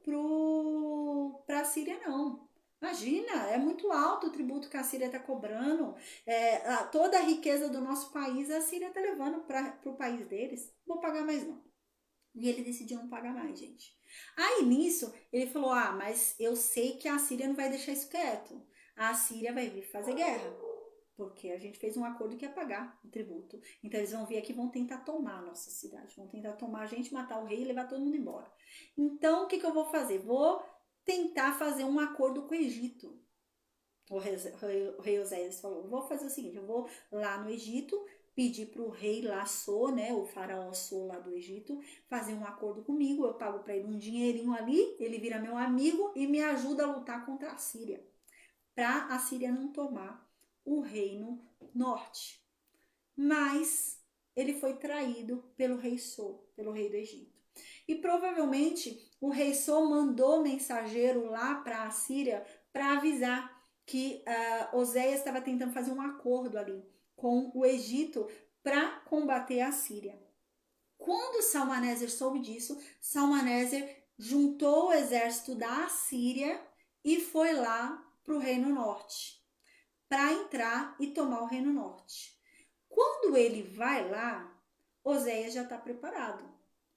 para a Síria, não. Imagina, é muito alto o tributo que a Síria está cobrando. Toda a riqueza do nosso país, a Síria está levando para o país deles. Não vou pagar mais, não. E ele decidiu não pagar mais, gente. Aí, nisso, ele falou, mas eu sei que a Síria não vai deixar isso quieto. A Síria vai vir fazer guerra. Porque a gente fez um acordo que ia pagar o tributo. Então eles vão vir aqui e vão tentar tomar a nossa cidade. Vão tentar tomar a gente, matar o rei e levar todo mundo embora. Então o que eu vou fazer? Vou tentar fazer um acordo com o Egito. O rei Oséias falou, vou fazer o seguinte, eu vou lá no Egito, pedir para o rei lá So, né, o faraó So lá do Egito, fazer um acordo comigo, eu pago para ele um dinheirinho ali, ele vira meu amigo e me ajuda a lutar contra a Síria. Para a Síria não tomar o Reino Norte. Mas ele foi traído pelo rei So, pelo rei do Egito. E provavelmente o rei So mandou mensageiro lá para a Síria para avisar que Oséias estava tentando fazer um acordo ali com o Egito para combater a Síria. Quando Salmaneser soube disso, Salmaneser juntou o exército da Síria e foi lá para o Reino Norte, para entrar e tomar o Reino Norte. Quando ele vai lá, Oséias já está preparado.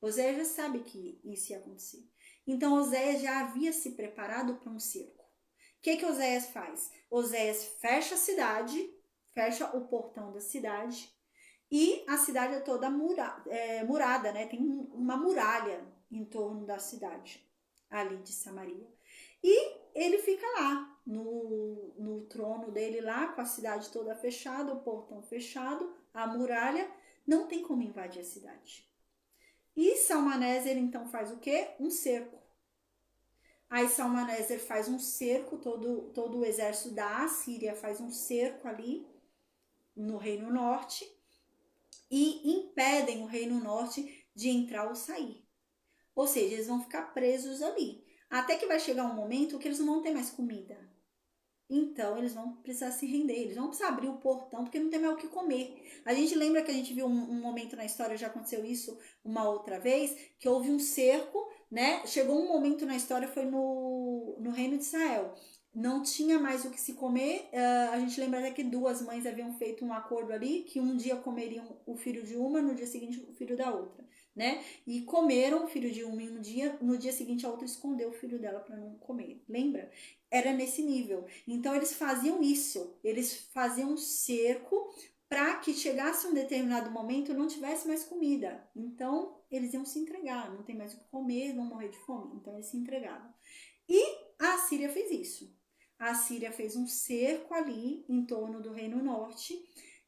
Oséias já sabe que isso ia acontecer. Então Oséias já havia se preparado para um cerco. O que Oséias faz? Oséias fecha a cidade, fecha o portão da cidade, e a cidade é toda murada, né? Tem uma muralha em torno da cidade, ali de Samaria. E ele fica lá, no trono dele lá, com a cidade toda fechada, o portão fechado, a muralha, não tem como invadir a cidade. E Salmaneser então faz o quê? Um cerco. Aí Salmaneser faz um cerco, todo o exército da Assíria faz um cerco ali no Reino Norte e impedem o Reino Norte de entrar ou sair. Ou seja, eles vão ficar presos ali. Até que vai chegar um momento que eles não vão ter mais comida. Então, eles vão precisar se render, eles vão precisar abrir o portão, porque não tem mais o que comer. A gente lembra que a gente viu um momento na história, já aconteceu isso uma outra vez, que houve um cerco, né? Chegou um momento na história, foi no Reino de Israel. Não tinha mais o que se comer. A gente lembra até que duas mães haviam feito um acordo ali, que um dia comeriam o filho de uma, no dia seguinte o filho da outra, né? E comeram o filho de uma em um dia, no dia seguinte a outra escondeu o filho dela para não comer. Lembra? Era nesse nível. Então eles faziam isso, eles faziam um cerco para que chegasse um determinado momento não tivesse mais comida. Então eles iam se entregar, não tem mais o que comer, vão morrer de fome. Então eles se entregavam. E a Síria fez isso. A Síria fez um cerco ali em torno do Reino Norte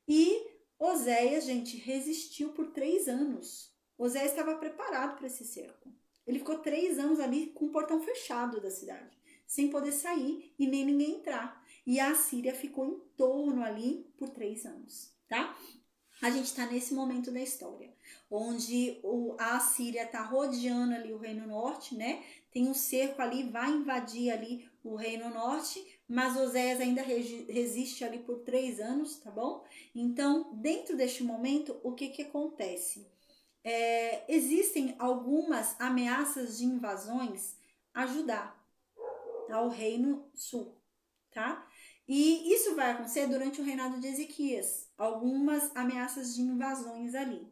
e Oséias, gente, resistiu por 3 anos. Oséias estava preparado para esse cerco. Ele ficou 3 anos ali com o portão fechado da cidade, sem poder sair e nem ninguém entrar. E a Síria ficou em torno ali por 3 anos, tá? A gente está nesse momento da história, onde a Síria está rodeando ali o Reino Norte, né? Tem um cerco ali, vai invadir ali o Reino Norte, mas Oséias ainda resiste ali por 3 anos, tá bom? Então, dentro deste momento, o que acontece? Existem algumas ameaças de invasões a Judá, ao Reino Sul, tá? E isso vai acontecer durante o reinado de Ezequias, algumas ameaças de invasões ali.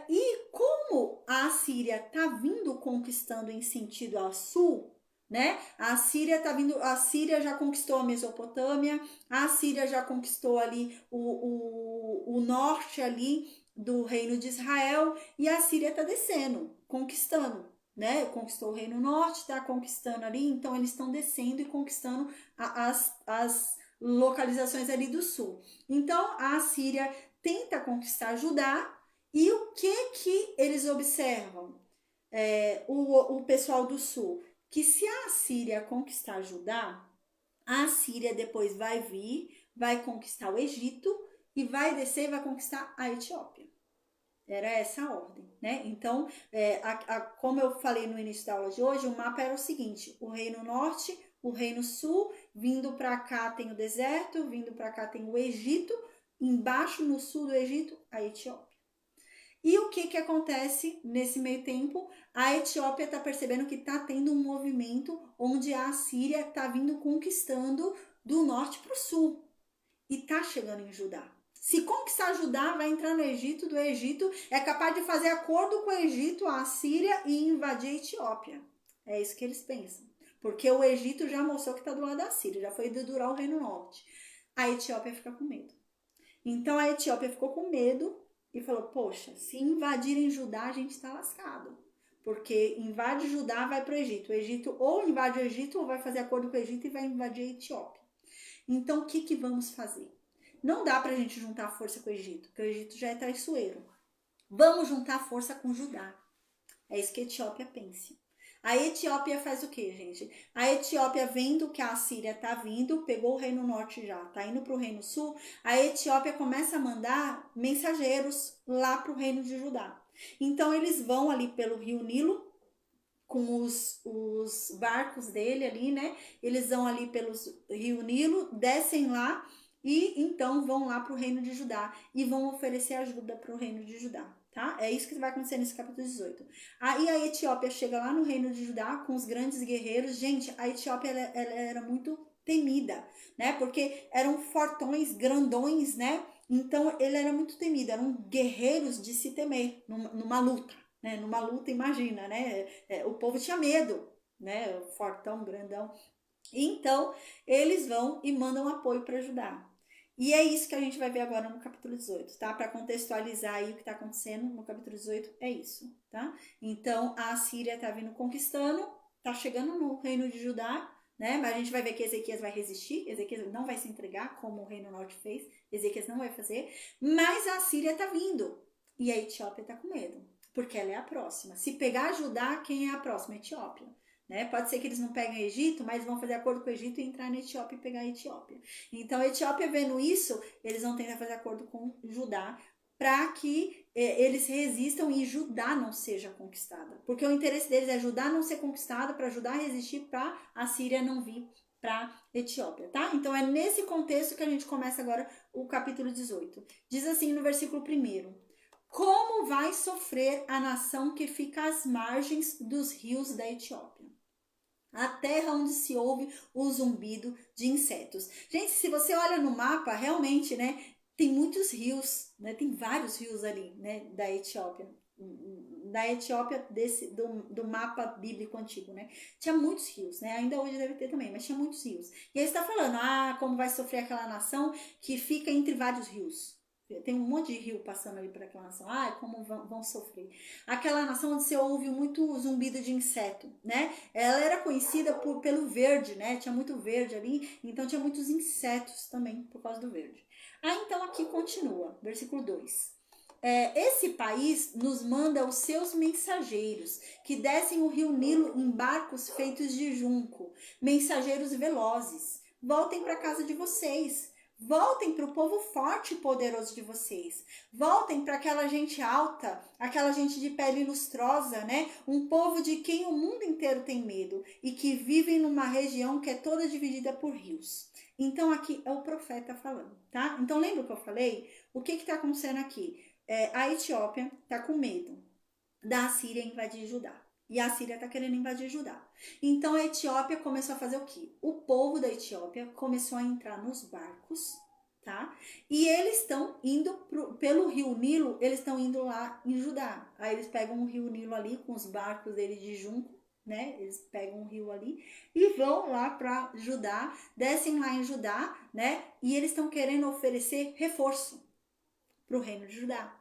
E como a Síria está vindo conquistando em sentido a sul, né? A Síria já conquistou a Mesopotâmia, a Síria já conquistou ali o norte ali do reino de Israel, e a Síria está descendo, conquistando, né? Conquistou o Reino Norte, está conquistando ali, então eles estão descendo e conquistando as localizações ali do sul. Então a Síria tenta conquistar Judá, e o que eles observam? O pessoal do sul, que se a Síria conquistar Judá, a Síria depois vai vir, vai conquistar o Egito e vai descer e vai conquistar a Etiópia. Era essa a ordem, né? Então, como eu falei no início da aula de hoje, o mapa era o seguinte: o Reino Norte, o Reino Sul, vindo para cá tem o deserto, vindo para cá tem o Egito, embaixo no sul do Egito, a Etiópia. E o que acontece nesse meio tempo? A Etiópia está percebendo que está tendo um movimento onde a Síria está vindo conquistando do norte para o sul e está chegando em Judá. Se conquistar Judá, vai entrar no Egito, do Egito é capaz de fazer acordo com o Egito, a Síria, e invadir a Etiópia. É isso que eles pensam. Porque o Egito já mostrou que está do lado da Síria, já foi dedurar o Reino Norte. A Etiópia fica com medo. Então a Etiópia ficou com medo e falou, poxa, se invadirem Judá, a gente está lascado. Porque invade Judá, vai para o Egito. O Egito ou invade o Egito ou vai fazer acordo com o Egito e vai invadir a Etiópia. Então o que vamos fazer? Não dá para a gente juntar força com o Egito, porque o Egito já é traiçoeiro. Vamos juntar força com Judá. É isso que a Etiópia pensa. A Etiópia faz o quê, gente? A Etiópia, vendo que a Assíria tá vindo, pegou o Reino Norte já, tá indo pro Reino Sul, a Etiópia começa a mandar mensageiros lá pro Reino de Judá. Então eles vão ali pelo Rio Nilo, com os barcos dele ali, né? Eles vão ali pelo Rio Nilo, descem lá e então vão lá para o reino de Judá e vão oferecer ajuda para o reino de Judá, tá? É isso que vai acontecer nesse capítulo 18. Aí a Etiópia chega lá no reino de Judá com os grandes guerreiros. Gente, a Etiópia ela era muito temida, né? Porque eram fortões, grandões, né? Então ele era muito temido, eram guerreiros de se temer numa luta, né? Numa luta, imagina, né? O povo tinha medo, né? Fortão, grandão. Então, eles vão e mandam apoio para ajudar. E é isso que a gente vai ver agora no capítulo 18, tá? Para contextualizar aí o que está acontecendo no capítulo 18, é isso, tá? Então, a Síria tá vindo conquistando, tá chegando no reino de Judá, né? Mas a gente vai ver que Ezequias vai resistir, Ezequias não vai se entregar, como o reino norte fez, Ezequias não vai fazer, mas a Síria tá vindo, e a Etiópia tá com medo, porque ela é a próxima. Se pegar Judá, quem é a próxima? A Etiópia. Né? Pode ser que eles não peguem o Egito, mas vão fazer acordo com o Egito e entrar na Etiópia e pegar a Etiópia. Então, a Etiópia vendo isso, eles vão tentar fazer acordo com Judá para que eles resistam e Judá não seja conquistada. Porque o interesse deles é Judá não ser conquistada, para Judá resistir, para a Síria não vir para Etiópia, tá? Então, é nesse contexto que a gente começa agora o capítulo 18. Diz assim no versículo 1: como vai sofrer a nação que fica às margens dos rios da Etiópia, a terra onde se ouve o zumbido de insetos. Gente, se você olha no mapa, realmente, né, tem muitos rios, né, tem vários rios ali, né, da Etiópia. Da Etiópia, do mapa bíblico antigo, né? Tinha muitos rios, né? Ainda hoje deve ter também, mas tinha muitos rios. E aí está falando, como vai sofrer aquela nação que fica entre vários rios. Tem um monte de rio passando ali para aquela nação. Como vão sofrer. Aquela nação onde você ouve muito zumbido de inseto, né? Ela era conhecida pelo verde, né? Tinha muito verde ali, então tinha muitos insetos também por causa do verde. Então aqui continua, versículo 2. Esse país nos manda os seus mensageiros, que descem o rio Nilo em barcos feitos de junco, mensageiros velozes. Voltem para casa de vocês. Voltem para o povo forte e poderoso de vocês. Voltem para aquela gente alta, aquela gente de pele lustrosa, né? Um povo de quem o mundo inteiro tem medo e que vivem numa região que é toda dividida por rios. Então aqui é o profeta falando, tá? Então lembra o que eu falei? O que está acontecendo aqui? A Etiópia está com medo da Assíria invadir Judá. E a Síria está querendo invadir Judá. Então a Etiópia começou a fazer o quê? O povo da Etiópia começou a entrar nos barcos, tá? E eles estão indo pelo rio Nilo, eles estão indo lá em Judá. Aí eles pegam o rio Nilo ali com os barcos deles de junco, né? Eles pegam o rio ali e vão lá para Judá, descem lá em Judá, né? E eles estão querendo oferecer reforço para o reino de Judá.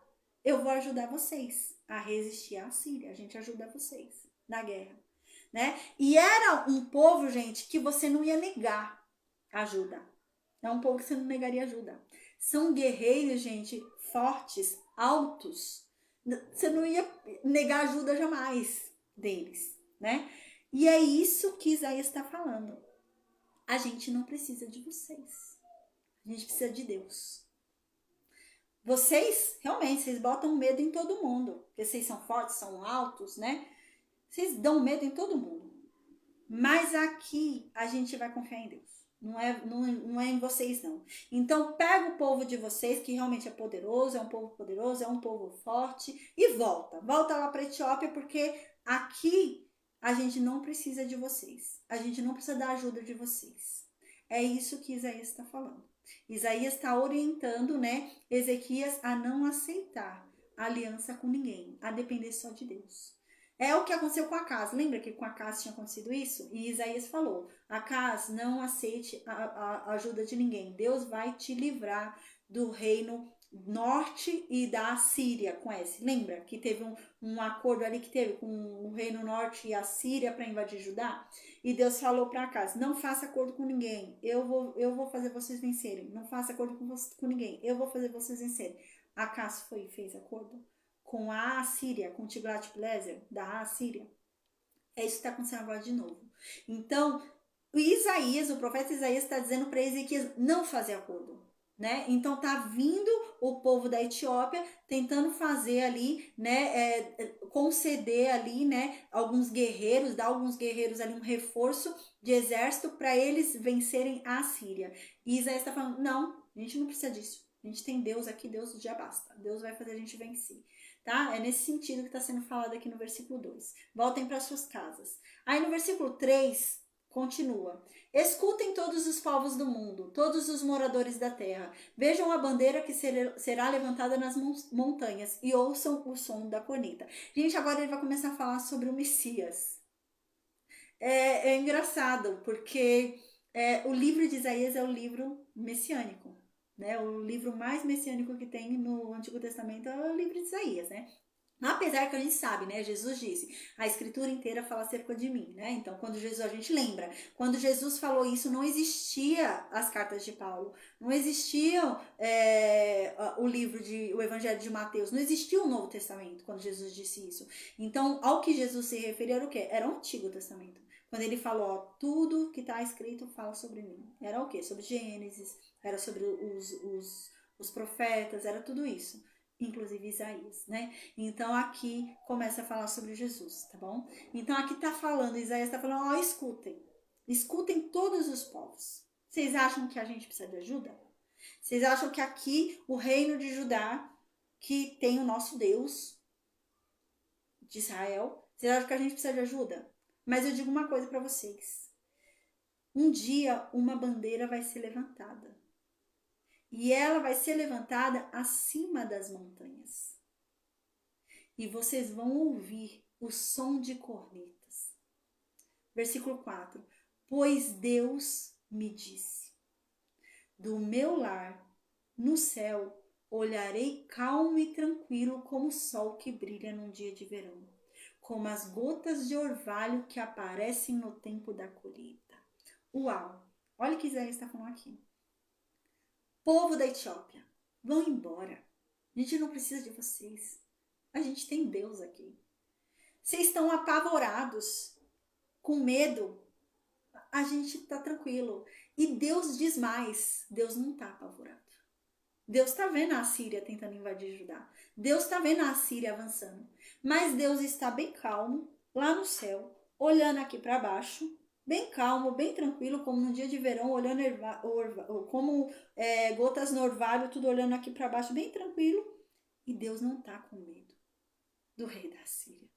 Eu vou ajudar vocês a resistir à Síria. A gente ajuda vocês na guerra, né? E era um povo, gente, que você não ia negar ajuda. É um povo que você não negaria ajuda. São guerreiros, gente, fortes, altos. Você não ia negar ajuda jamais deles, né? E é isso que Isaías está falando. A gente não precisa de vocês. A gente precisa de Deus. Vocês, realmente, vocês botam medo em todo mundo. Porque vocês são fortes, são altos, né? Vocês dão medo em todo mundo. Mas aqui a gente vai confiar em Deus. Não é em vocês, não. Então, pega o povo de vocês, que realmente é poderoso, é um povo poderoso, é um povo forte, e volta. Volta lá para a Etiópia, porque aqui a gente não precisa de vocês. A gente não precisa da ajuda de vocês. É isso que Isaías está falando. Isaías está orientando, né, Ezequias a não aceitar aliança com ninguém, a depender só de Deus. É o que aconteceu com Acas. Lembra que com Acas tinha acontecido isso? E Isaías falou, Acas, não aceite a ajuda de ninguém. Deus vai te livrar do reino norte e da Síria com esse. Lembra que teve um acordo ali que teve com o reino norte e a Síria para invadir Judá? E Deus falou para Acas, não faça acordo com ninguém, eu vou fazer vocês vencerem. Não faça acordo com ninguém, eu vou fazer vocês vencerem. Acas fez acordo com a Assíria, com Tiglat-Pileser da Assíria. É isso que está acontecendo agora de novo. Então, o profeta Isaías está dizendo para Ezequias não fazer acordo, né? Então tá vindo o povo da Etiópia tentando fazer ali, né, conceder ali, né, alguns guerreiros, dar alguns guerreiros ali um reforço de exército para eles vencerem a Síria. E Isaías está falando, não, a gente não precisa disso. A gente tem Deus aqui, Deus já basta. Deus vai fazer a gente vencer. Tá? É nesse sentido que está sendo falado aqui no versículo 2. Voltem para suas casas. Aí no versículo 3, continua. Escutem todos os povos do mundo, todos os moradores da terra. Vejam a bandeira que será levantada nas montanhas e ouçam o som da corneta. Gente, agora ele vai começar a falar sobre o Messias. É engraçado, porque o livro de Isaías é o livro messiânico. Né? O livro mais messiânico que tem no Antigo Testamento é o livro de Isaías, né? Apesar que a gente sabe, né? Jesus disse, a escritura inteira fala acerca de mim, né? Então, quando Jesus, a gente lembra, quando Jesus falou isso, não existia as cartas de Paulo, não existia o Evangelho de Mateus, não existia o Novo Testamento quando Jesus disse isso. Então, ao que Jesus se referia era o quê? Era o Antigo Testamento. Quando ele falou, ó, tudo que está escrito fala sobre mim. Era o quê? Sobre Gênesis, era sobre os profetas, era tudo isso. Inclusive Isaías, né? Então aqui começa a falar sobre Jesus, tá bom? Então aqui tá falando, Isaías tá falando, ó, escutem todos os povos. Vocês acham que a gente precisa de ajuda? Vocês acham que aqui o reino de Judá, que tem o nosso Deus de Israel, vocês acham que a gente precisa de ajuda? Mas eu digo uma coisa para vocês. Um dia uma bandeira vai ser levantada. E ela vai ser levantada acima das montanhas. E vocês vão ouvir o som de cornetas. Versículo 4. Pois Deus me disse, do meu lar, no céu, olharei calmo e tranquilo como o sol que brilha num dia de verão, como as gotas de orvalho que aparecem no tempo da colheita. Uau! Olha o que Isaías está falando aqui. Povo da Etiópia, vão embora. A gente não precisa de vocês. A gente tem Deus aqui. Vocês estão apavorados, com medo. A gente está tranquilo. E Deus diz mais. Deus não está apavorado. Deus está vendo a Síria tentando invadir Judá. Deus está vendo a Síria avançando. Mas Deus está bem calmo, lá no céu, olhando aqui para baixo, bem calmo, bem tranquilo, como no dia de verão, olhando como gotas no orvalho, tudo olhando aqui para baixo, bem tranquilo. E Deus não está com medo do rei da Síria.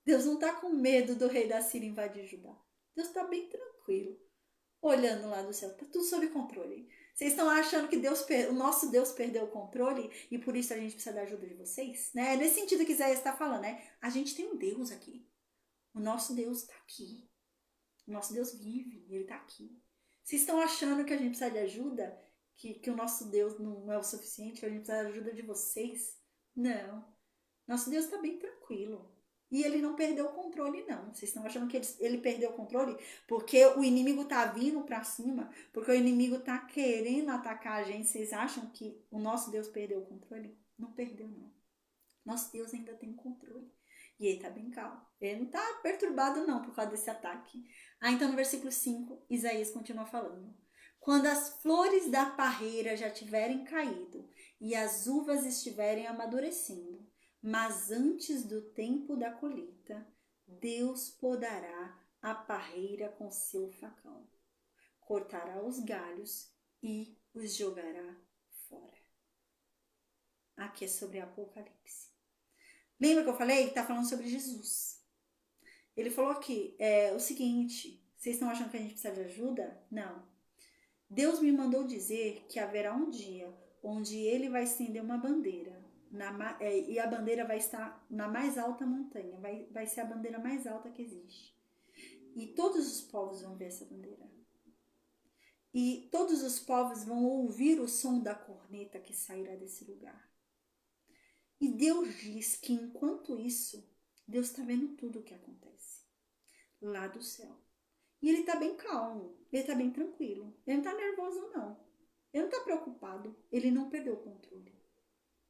Deus não está com medo do rei da Síria invadir Judá. Deus está bem tranquilo, olhando lá do céu. Está tudo sob controle. Vocês estão achando que o nosso Deus perdeu o controle e por isso a gente precisa da ajuda de vocês? Né? É nesse sentido que Isaías está falando, né? A gente tem um Deus aqui. O nosso Deus está aqui. O nosso Deus vive, ele está aqui. Vocês estão achando que a gente precisa de ajuda? Que o nosso Deus não é o suficiente? Que a gente precisa da ajuda de vocês? Não. Nosso Deus está bem tranquilo. E ele não perdeu o controle, não. Vocês estão achando que ele perdeu o controle? Porque o inimigo está vindo para cima? Porque o inimigo está querendo atacar a gente? Vocês acham que o nosso Deus perdeu o controle? Não perdeu, não. Nosso Deus ainda tem controle. E ele está bem calmo. Ele não está perturbado, não, por causa desse ataque. Então no versículo 5, Isaías continua falando. Quando as flores da parreira já tiverem caído e as uvas estiverem amadurecendo, mas antes do tempo da colheita, Deus podará a parreira com seu facão, cortará os galhos e os jogará fora. Aqui é sobre Apocalipse. Lembra que eu falei que está falando sobre Jesus? Ele falou aqui, o seguinte, vocês estão achando que a gente precisa de ajuda? Não. Deus me mandou dizer que haverá um dia onde ele vai estender uma bandeira, e a bandeira vai estar na mais alta montanha, vai ser a bandeira mais alta que existe. E todos os povos vão ver essa bandeira. E todos os povos vão ouvir o som da corneta que sairá desse lugar. E Deus diz que enquanto isso, Deus está vendo tudo o que acontece lá do céu. E ele está bem calmo, ele está bem tranquilo. Ele não está nervoso, não. Ele não está preocupado. Ele não perdeu o controle.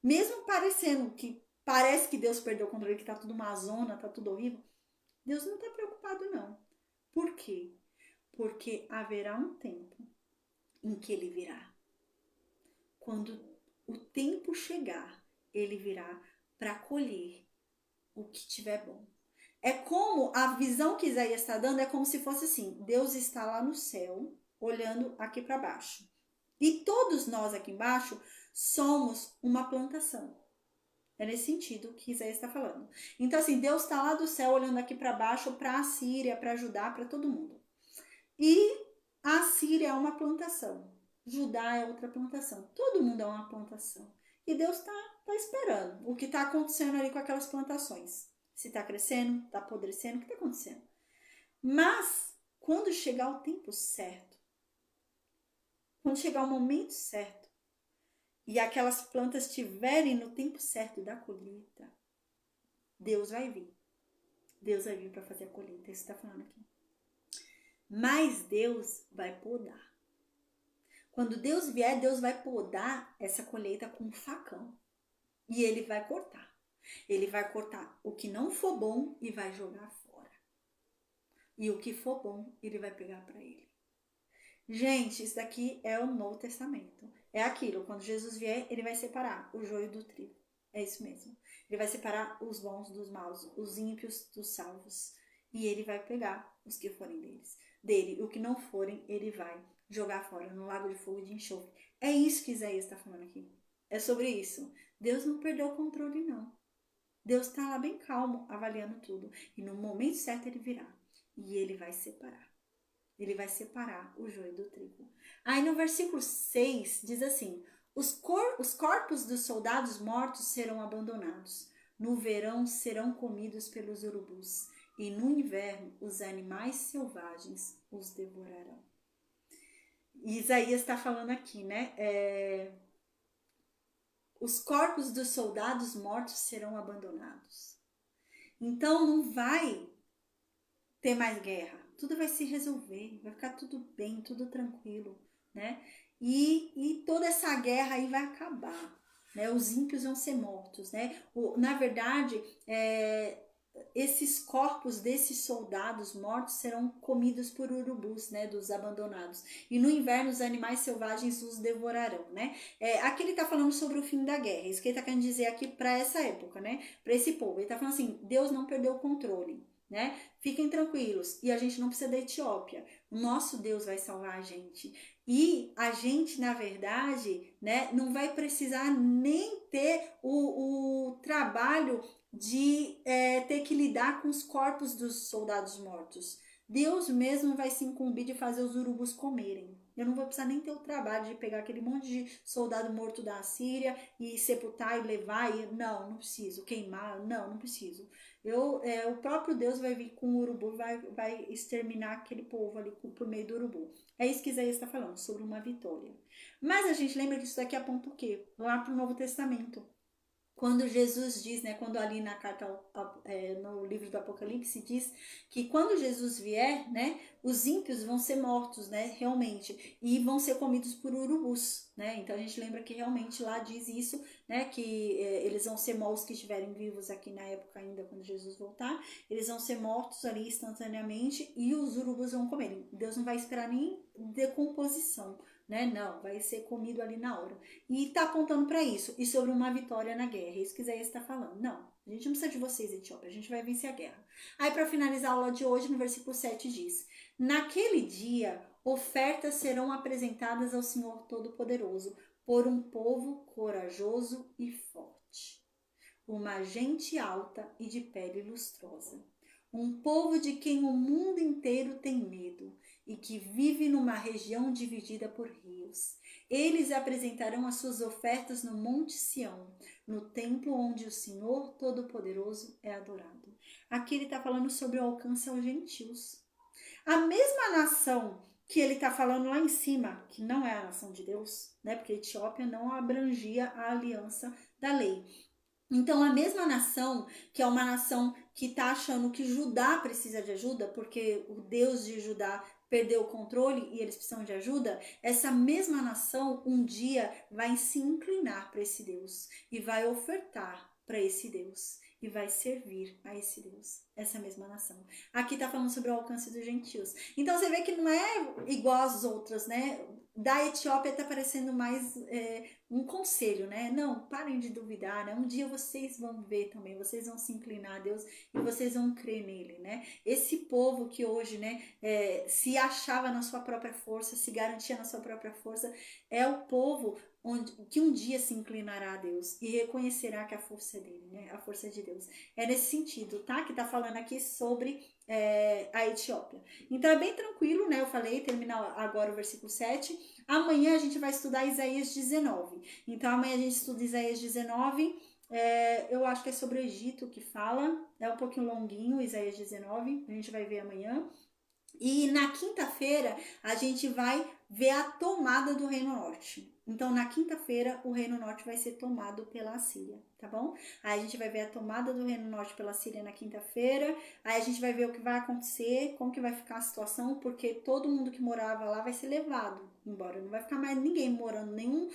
Mesmo parece que Deus perdeu o controle, que está tudo uma zona, está tudo horrível. Deus não está preocupado, não. Por quê? Porque haverá um tempo em que ele virá. Quando o tempo chegar, ele virá para colher o que tiver bom. É como a visão que Isaías está dando, é como se fosse assim: Deus está lá no céu, olhando aqui para baixo. E todos nós aqui embaixo somos uma plantação. É nesse sentido que Isaías está falando. Então, assim, Deus está lá do céu olhando aqui para baixo para a Síria, para Judá, para todo mundo. E a Síria é uma plantação. Judá é outra plantação. Todo mundo é uma plantação. E Deus está esperando o que está acontecendo ali com aquelas plantações. Se está crescendo, está apodrecendo, o que está acontecendo? Mas, quando chegar o tempo certo, quando chegar o momento certo, e aquelas plantas estiverem no tempo certo da colheita, Deus vai vir. Deus vai vir para fazer a colheita. Isso está falando aqui. Mas Deus vai podar. Quando Deus vier, Deus vai podar essa colheita com um facão. E ele vai cortar. Ele vai cortar o que não for bom e vai jogar fora. E o que for bom, ele vai pegar para ele. Gente, isso daqui é o Novo Testamento. É aquilo, quando Jesus vier, ele vai separar o joio do trigo. É isso mesmo. Ele vai separar os bons dos maus, os ímpios dos salvos. E ele vai pegar os que forem dele. O que não forem, ele vai jogar fora no lago de fogo e de enxofre. É isso que Isaías está falando aqui. É sobre isso. Deus não perdeu o controle, não. Deus está lá bem calmo, avaliando tudo. E no momento certo ele virá. E ele vai separar. Ele vai separar o joio do trigo. Aí no versículo 6 diz assim: os corpos dos soldados mortos serão abandonados. No verão serão comidos pelos urubus. E no inverno os animais selvagens os devorarão. E Isaías está falando aqui, né? Os corpos dos soldados mortos serão abandonados. Então não vai ter mais guerra. Tudo vai se resolver, vai ficar tudo bem, tudo tranquilo, né? E toda essa guerra aí vai acabar, né? Os ímpios vão ser mortos, né? Na verdade, esses corpos desses soldados mortos serão comidos por urubus, né? Dos abandonados. E no inverno os animais selvagens os devorarão, né? Aqui ele está falando sobre o fim da guerra. Isso que ele está querendo dizer aqui para essa época, né? Para esse povo. Ele está falando assim: Deus não perdeu o controle. Né? Fiquem tranquilos, e a gente não precisa da Etiópia. O nosso Deus vai salvar a gente. E a gente, na verdade, né, não vai precisar nem ter o trabalho de ter que lidar com os corpos dos soldados mortos. Deus mesmo vai se incumbir de fazer os urubus comerem. Eu não vou precisar nem ter o trabalho de pegar aquele monte de soldado morto da Síria e sepultar e levar. Não preciso. Queimar, não preciso. O próprio Deus vai vir com o urubu e vai exterminar aquele povo ali por meio do urubu. É isso que Isaías está falando, sobre uma vitória. Mas a gente lembra que isso daqui aponta o quê? Lá para o Novo Testamento. Quando Jesus diz, né, quando ali na carta no livro do Apocalipse diz que quando Jesus vier, né, os ímpios vão ser mortos, né, realmente, e vão ser comidos por urubus, né? Então a gente lembra que realmente lá diz isso, né, que eles vão ser mortos que estiverem vivos aqui na época ainda quando Jesus voltar, eles vão ser mortos ali instantaneamente e os urubus vão comer. Deus não vai esperar nem decomposição, né? Não, vai ser comido ali na hora. E está apontando para isso, e sobre uma vitória na guerra. É isso que Isaías está falando. Não, a gente não precisa de vocês, Etiópia, a gente vai vencer a guerra. Aí, para finalizar a aula de hoje, no versículo 7 diz: naquele dia, ofertas serão apresentadas ao Senhor Todo-Poderoso por um povo corajoso e forte, uma gente alta e de pele lustrosa, um povo de quem o mundo inteiro tem medo e que vive numa região dividida por rios. Eles apresentarão as suas ofertas no Monte Sião, no templo onde o Senhor Todo-Poderoso é adorado. Aqui ele está falando sobre o alcance aos gentios. A mesma nação que ele está falando lá em cima, que não é a nação de Deus, né? Porque a Etiópia não abrangia a aliança da lei. Então, a mesma nação, que é uma nação que está achando que Judá precisa de ajuda, porque o Deus de Judá perdeu o controle e eles precisam de ajuda, essa mesma nação um dia vai se inclinar para esse Deus e vai ofertar para esse Deus. e vai servir a esse Deus, essa mesma nação. Aqui tá falando sobre o alcance dos gentios. Então você vê que não é igual às outras, né? Da Etiópia tá parecendo mais um conselho, né? Não, parem de duvidar, né? Um dia vocês vão ver também, vocês vão se inclinar a Deus e vocês vão crer nele, né? Esse povo que hoje, né, se achava na sua própria força, se garantia na sua própria força, é o povo que um dia se inclinará a Deus e reconhecerá que a força é dele, né? A força é de Deus. É nesse sentido, tá? Que tá falando aqui sobre a Etiópia. Então é bem tranquilo, né? Eu falei, terminar agora o versículo 7. Amanhã a gente vai estudar Isaías 19. Então amanhã a gente estuda Isaías 19. Eu acho que é sobre o Egito que fala. É um pouquinho longuinho, Isaías 19. A gente vai ver amanhã. E na quinta-feira a gente vai ver a tomada do Reino Norte. Então, na quinta-feira, o Reino Norte vai ser tomado pela Assíria, tá bom? Aí a gente vai ver a tomada do Reino Norte pela Síria na quinta-feira. Aí a gente vai ver o que vai acontecer, como que vai ficar a situação, porque todo mundo que morava lá vai ser levado embora. Não vai ficar mais ninguém morando, nenhum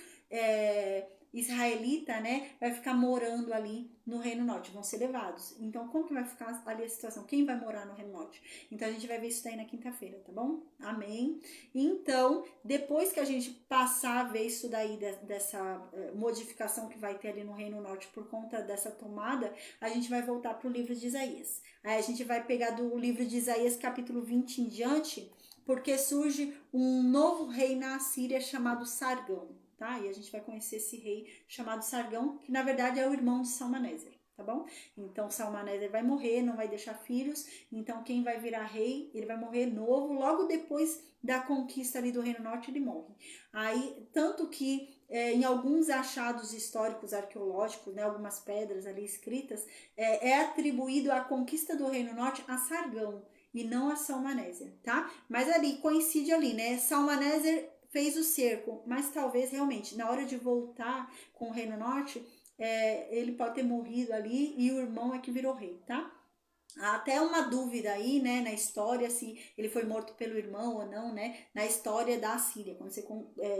israelita, né, vai ficar morando ali no Reino Norte, vão ser levados. Então, como que vai ficar ali a situação? Quem vai morar no Reino Norte? Então, a gente vai ver isso daí na quinta-feira, tá bom? Amém? Então, depois que a gente passar a ver isso daí, dessa modificação que vai ter ali no Reino Norte por conta dessa tomada, a gente vai voltar para o livro de Isaías. Aí a gente vai pegar do livro de Isaías, capítulo 20 em diante, porque surge um novo rei na Assíria chamado Sargão. Tá? E a gente vai conhecer esse rei chamado Sargão, que na verdade é o irmão de Salmaneser, tá bom? Então Salmaneser vai morrer, não vai deixar filhos, então quem vai virar rei, ele vai morrer novo, logo depois da conquista ali do Reino Norte ele morre. Aí, tanto que em alguns achados históricos arqueológicos, né, algumas pedras ali escritas, é atribuído a conquista do Reino Norte a Sargão, e não a Salmaneser, tá? Mas ali, coincide ali, né? Salmaneser fez o cerco, mas talvez realmente na hora de voltar com o Reino Norte, ele pode ter morrido ali e o irmão é que virou rei, tá? Há até uma dúvida aí, né, na história, se ele foi morto pelo irmão ou não, né, na história da Síria, quando você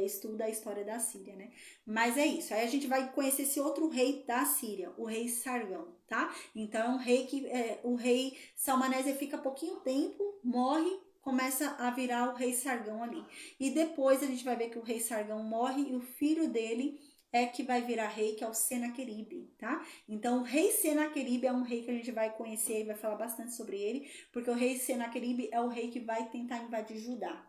estuda a história da Síria, né. Mas é isso, aí a gente vai conhecer esse outro rei da Síria, o rei Sargão, tá? Então é um rei que, o rei Salmaneser fica pouquinho tempo, morre, começa a virar o rei Sargão ali. E depois a gente vai ver que o rei Sargão morre e o filho dele que vai virar rei, que é o Senaqueribe, tá? Então, o rei Senaqueribe é um rei que a gente vai conhecer e vai falar bastante sobre ele, porque o rei Senaqueribe é o rei que vai tentar invadir Judá.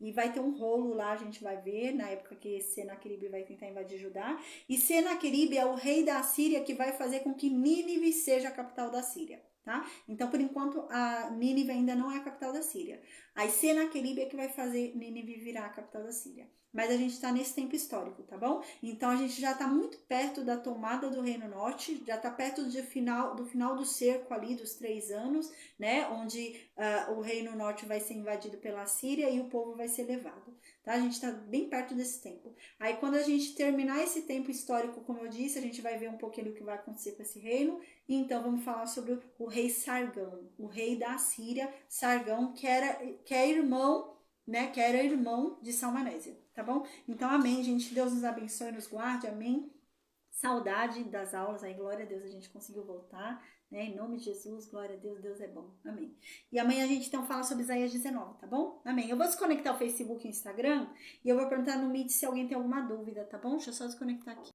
E vai ter um rolo lá, a gente vai ver, na época que Senaqueribe vai tentar invadir Judá. E Senaqueribe é o rei da Síria que vai fazer com que Nínive seja a capital da Síria. Tá? Então, por enquanto, a Nínive ainda não é a capital da Síria. Aí Senaqueribe é que vai fazer Nínive virar a capital da Síria. Mas a gente está nesse tempo histórico, tá bom? Então, a gente já está muito perto da tomada do Reino Norte, já está perto do final do cerco ali, dos 3 anos, né? Onde o Reino Norte vai ser invadido pela Síria e o povo vai ser levado. Tá? A gente está bem perto desse tempo. Aí, quando a gente terminar esse tempo histórico, como eu disse, a gente vai ver um pouquinho do que vai acontecer com esse reino. E então, vamos falar sobre o rei Sargão, o rei da Síria, Sargão, que é irmão, né? Que era irmão de Salmanésia, tá bom? Então, amém, gente. Deus nos abençoe e nos guarde, amém. Saudade das aulas, aí, glória a Deus, a gente conseguiu voltar, né? Em nome de Jesus, glória a Deus, Deus é bom, amém. E amanhã a gente então fala sobre Isaías 19, tá bom? Amém. Eu vou desconectar o Facebook e o Instagram e eu vou perguntar no Meet se alguém tem alguma dúvida, tá bom? Deixa eu só desconectar aqui.